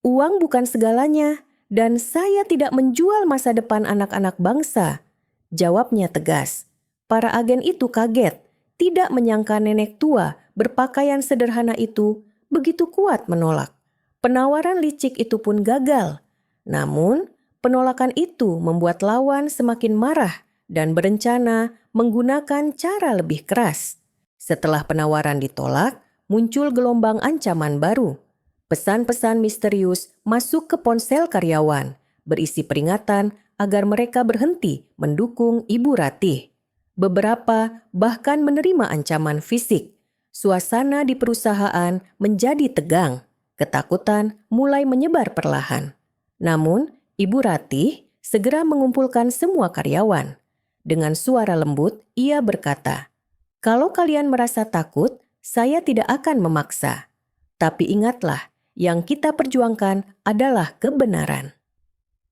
Uang bukan segalanya, dan saya tidak menjual masa depan anak-anak bangsa, jawabnya tegas. Para agen itu kaget, tidak menyangka nenek tua berpakaian sederhana itu begitu kuat menolak. Penawaran licik itu pun gagal. Namun, penolakan itu membuat lawan semakin marah dan berencana menggunakan cara lebih keras. Setelah penawaran ditolak, muncul gelombang ancaman baru. Pesan-pesan misterius masuk ke ponsel karyawan, berisi peringatan agar mereka berhenti mendukung Ibu Ratih. Beberapa bahkan menerima ancaman fisik. Suasana di perusahaan menjadi tegang. Ketakutan mulai menyebar perlahan. Namun, Ibu Ratih segera mengumpulkan semua karyawan. Dengan suara lembut, ia berkata, "Kalau kalian merasa takut, saya tidak akan memaksa. Tapi ingatlah, yang kita perjuangkan adalah kebenaran."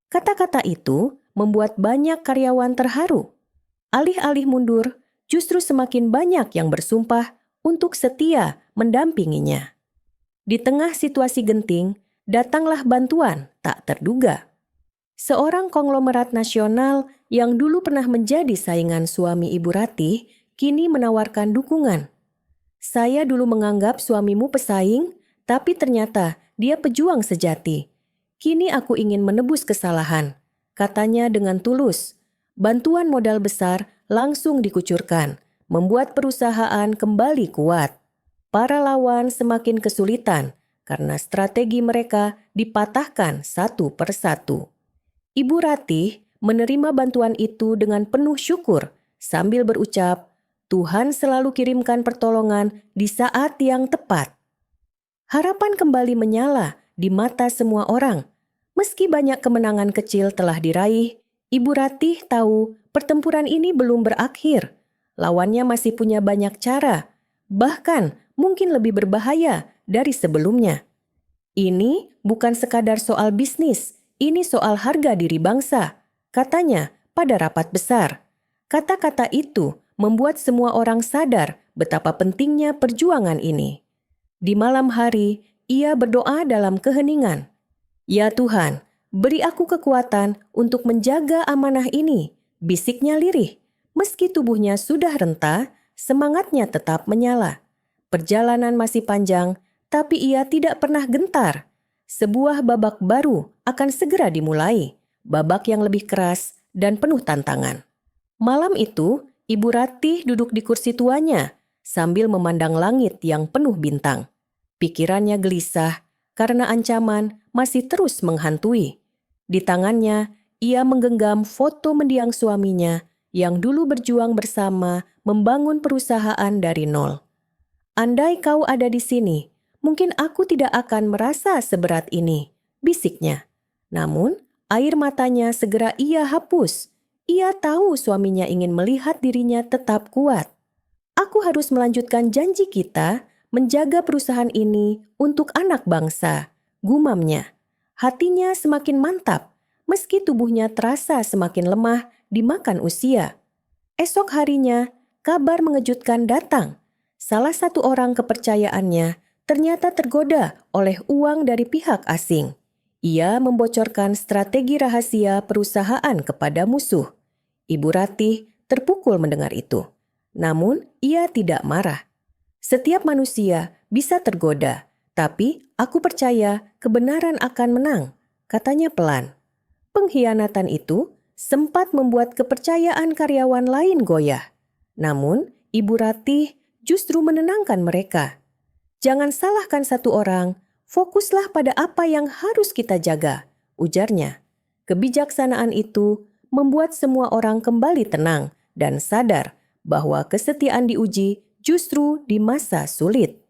Kata-kata itu membuat banyak karyawan terharu. Alih-alih mundur, justru semakin banyak yang bersumpah untuk setia mendampinginya. Di tengah situasi genting, datanglah bantuan tak terduga. Seorang konglomerat nasional yang dulu pernah menjadi saingan suami Ibu Ratih, kini menawarkan dukungan. "Saya dulu menganggap suamimu pesaing, tapi ternyata dia pejuang sejati. Kini aku ingin menebus kesalahan," katanya dengan tulus. Bantuan modal besar langsung dikucurkan, membuat perusahaan kembali kuat. Para lawan semakin kesulitan karena strategi mereka dipatahkan satu persatu. Ibu Ratih menerima bantuan itu dengan penuh syukur sambil berucap, "Tuhan selalu kirimkan pertolongan di saat yang tepat." Harapan kembali menyala di mata semua orang. Meski banyak kemenangan kecil telah diraih, Ibu Ratih tahu pertempuran ini belum berakhir. Lawannya masih punya banyak cara, bahkan mungkin lebih berbahaya dari sebelumnya. "Ini bukan sekadar soal bisnis, ini soal harga diri bangsa," katanya pada rapat besar. Kata-kata itu membuat semua orang sadar betapa pentingnya perjuangan ini. Di malam hari, ia berdoa dalam keheningan. "Ya Tuhan, beri aku kekuatan untuk menjaga amanah ini," bisiknya lirih. Meski tubuhnya sudah renta, semangatnya tetap menyala. Perjalanan masih panjang, tapi ia tidak pernah gentar. Sebuah babak baru akan segera dimulai, babak yang lebih keras dan penuh tantangan. Malam itu, Ibu Ratih duduk di kursi tuanya sambil memandang langit yang penuh bintang. Pikirannya gelisah karena ancaman masih terus menghantui. Di tangannya, ia menggenggam foto mendiang suaminya yang dulu berjuang bersama membangun perusahaan dari nol. "Andai kau ada di sini, mungkin aku tidak akan merasa seberat ini," bisiknya. Namun, air matanya segera ia hapus. Ia tahu suaminya ingin melihat dirinya tetap kuat. "Aku harus melanjutkan janji kita menjaga perusahaan ini untuk anak bangsa," gumamnya. Hatinya semakin mantap, meski tubuhnya terasa semakin lemah dimakan usia. Esok harinya, kabar mengejutkan datang. Salah satu orang kepercayaannya ternyata tergoda oleh uang dari pihak asing. Ia membocorkan strategi rahasia perusahaan kepada musuh. Ibu Ratih terpukul mendengar itu. Namun, ia tidak marah. "Setiap manusia bisa tergoda, tapi aku percaya kebenaran akan menang," katanya pelan. Pengkhianatan itu sempat membuat kepercayaan karyawan lain goyah. Namun, Ibu Ratih justru menenangkan mereka. "Jangan salahkan satu orang, fokuslah pada apa yang harus kita jaga," ujarnya. Kebijaksanaan itu membuat semua orang kembali tenang dan sadar bahwa kesetiaan diuji justru di masa sulit.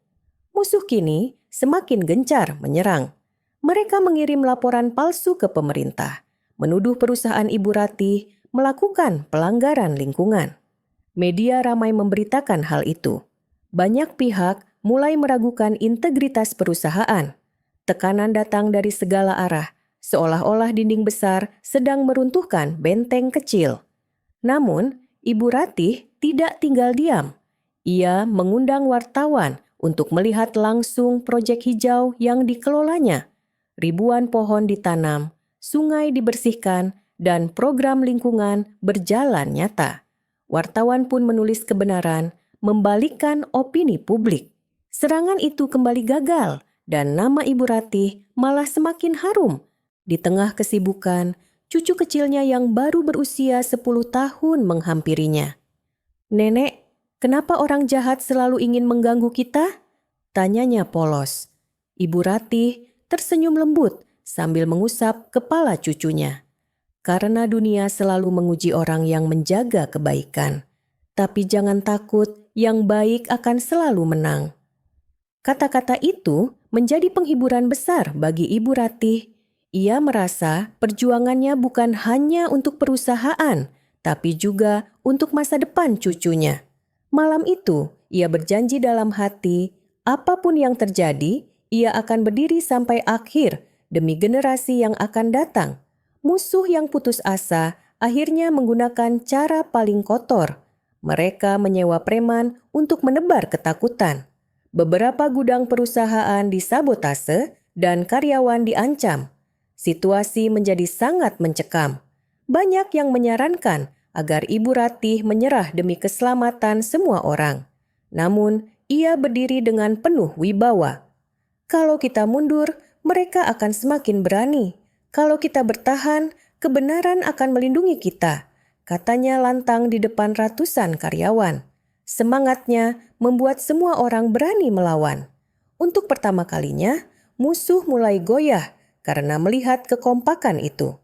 Musuh kini semakin gencar menyerang. Mereka mengirim laporan palsu ke pemerintah, menuduh perusahaan Ibu Ratih melakukan pelanggaran lingkungan. Media ramai memberitakan hal itu. Banyak pihak mulai meragukan integritas perusahaan. Tekanan datang dari segala arah, seolah-olah dinding besar sedang meruntuhkan benteng kecil. Namun, Ibu Ratih tidak tinggal diam. Ia mengundang wartawan untuk melihat langsung proyek hijau yang dikelolanya. Ribuan pohon ditanam, sungai dibersihkan, dan program lingkungan berjalan nyata. Wartawan pun menulis kebenaran, membalikkan opini publik. Serangan itu kembali gagal, dan nama Ibu Ratih malah semakin harum. Di tengah kesibukan, cucu kecilnya yang baru berusia 10 tahun menghampirinya. "Nenek, kenapa orang jahat selalu ingin mengganggu kita?" tanyanya polos. Ibu Ratih tersenyum lembut sambil mengusap kepala cucunya. "Karena dunia selalu menguji orang yang menjaga kebaikan. Tapi jangan takut, yang baik akan selalu menang." Kata-kata itu menjadi penghiburan besar bagi Ibu Ratih. Ia merasa perjuangannya bukan hanya untuk perusahaan, tapi juga untuk masa depan cucunya. Malam itu, ia berjanji dalam hati, apapun yang terjadi, ia akan berdiri sampai akhir demi generasi yang akan datang. Musuh yang putus asa akhirnya menggunakan cara paling kotor. Mereka menyewa preman untuk menebar ketakutan. Beberapa gudang perusahaan disabotase dan karyawan diancam. Situasi menjadi sangat mencekam. Banyak yang menyarankan agar Ibu Ratih menyerah demi keselamatan semua orang. Namun, ia berdiri dengan penuh wibawa. "Kalau kita mundur, mereka akan semakin berani. Kalau kita bertahan, kebenaran akan melindungi kita," katanya lantang di depan ratusan karyawan. Semangatnya membuat semua orang berani melawan. Untuk pertama kalinya, musuh mulai goyah karena melihat kekompakan itu.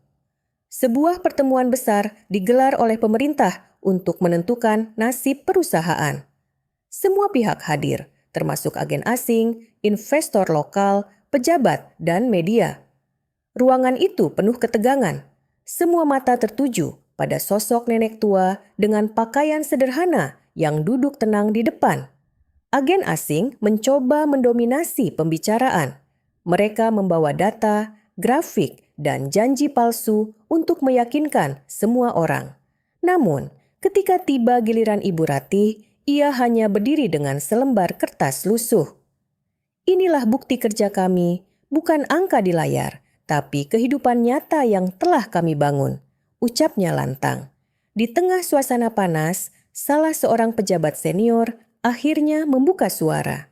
Sebuah pertemuan besar digelar oleh pemerintah untuk menentukan nasib perusahaan. Semua pihak hadir, termasuk agen asing, investor lokal, pejabat, dan media. Ruangan itu penuh ketegangan. Semua mata tertuju pada sosok nenek tua dengan pakaian sederhana yang duduk tenang di depan. Agen asing mencoba mendominasi pembicaraan. Mereka membawa data, grafik, dan janji palsu untuk meyakinkan semua orang. Namun, ketika tiba giliran Ibu Ratih, ia hanya berdiri dengan selembar kertas lusuh. "Inilah bukti kerja kami, bukan angka di layar, tapi kehidupan nyata yang telah kami bangun," ucapnya lantang. Di tengah suasana panas, salah seorang pejabat senior akhirnya membuka suara.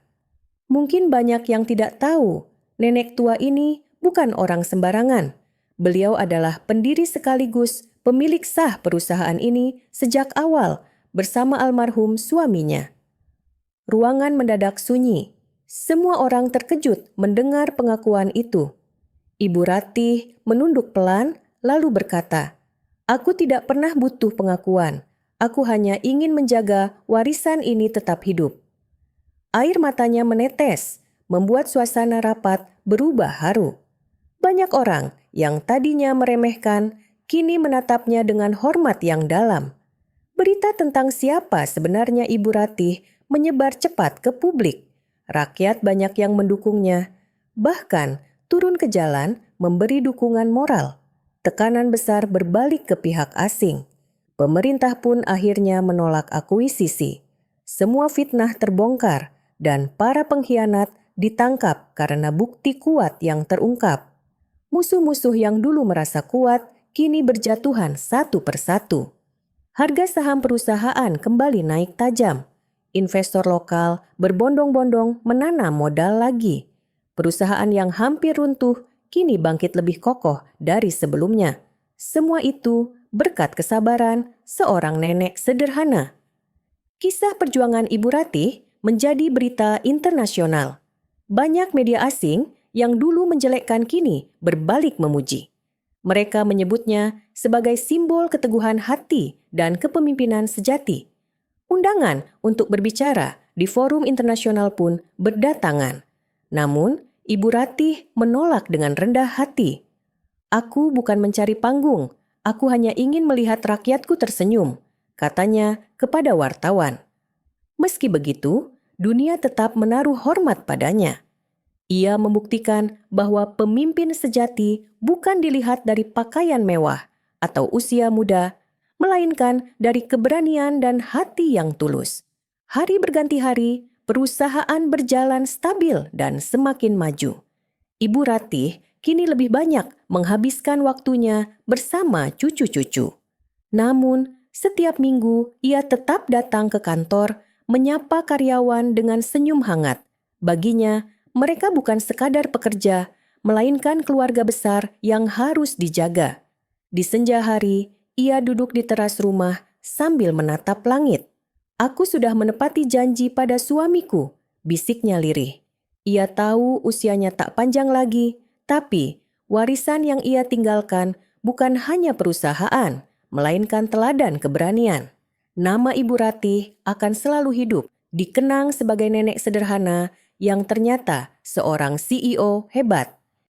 "Mungkin banyak yang tidak tahu, nenek tua ini bukan orang sembarangan. Beliau adalah pendiri sekaligus pemilik sah perusahaan ini sejak awal bersama almarhum suaminya." Ruangan mendadak sunyi. Semua orang terkejut mendengar pengakuan itu. Ibu Ratih menunduk pelan lalu berkata, "Aku tidak pernah butuh pengakuan. Aku hanya ingin menjaga warisan ini tetap hidup." Air matanya menetes, membuat suasana rapat berubah haru. Banyak orang yang tadinya meremehkan, kini menatapnya dengan hormat yang dalam. Berita tentang siapa sebenarnya Ibu Ratih menyebar cepat ke publik. Rakyat banyak yang mendukungnya, bahkan turun ke jalan memberi dukungan moral. Tekanan besar berbalik ke pihak asing. Pemerintah pun akhirnya menolak akuisisi. Semua fitnah terbongkar dan para pengkhianat ditangkap karena bukti kuat yang terungkap. Musuh-musuh yang dulu merasa kuat kini berjatuhan satu persatu. Harga saham perusahaan kembali naik tajam. Investor lokal berbondong-bondong menanam modal lagi. Perusahaan yang hampir runtuh kini bangkit lebih kokoh dari sebelumnya. Semua itu berkat kesabaran seorang nenek sederhana. Kisah perjuangan Ibu Ratih menjadi berita internasional. Banyak media asing yang dulu menjelekkan kini berbalik memuji. Mereka menyebutnya sebagai simbol keteguhan hati dan kepemimpinan sejati. Undangan untuk berbicara di forum internasional pun berdatangan. Namun, Ibu Ratih menolak dengan rendah hati. "Aku bukan mencari panggung, aku hanya ingin melihat rakyatku tersenyum," katanya kepada wartawan. Meski begitu, dunia tetap menaruh hormat padanya. Ia membuktikan bahwa pemimpin sejati bukan dilihat dari pakaian mewah atau usia muda, melainkan dari keberanian dan hati yang tulus. Hari berganti hari, perusahaan berjalan stabil dan semakin maju. Ibu Ratih kini lebih banyak menghabiskan waktunya bersama cucu-cucu. Namun, setiap minggu ia tetap datang ke kantor, menyapa karyawan dengan senyum hangat. Baginya, mereka bukan sekadar pekerja, melainkan keluarga besar yang harus dijaga. Di senja hari, ia duduk di teras rumah sambil menatap langit. "Aku sudah menepati janji pada suamiku," bisiknya lirih. Ia tahu usianya tak panjang lagi, tapi warisan yang ia tinggalkan bukan hanya perusahaan, melainkan teladan keberanian. Nama Ibu Ratih akan selalu hidup, dikenang sebagai nenek sederhana yang ternyata seorang CEO hebat.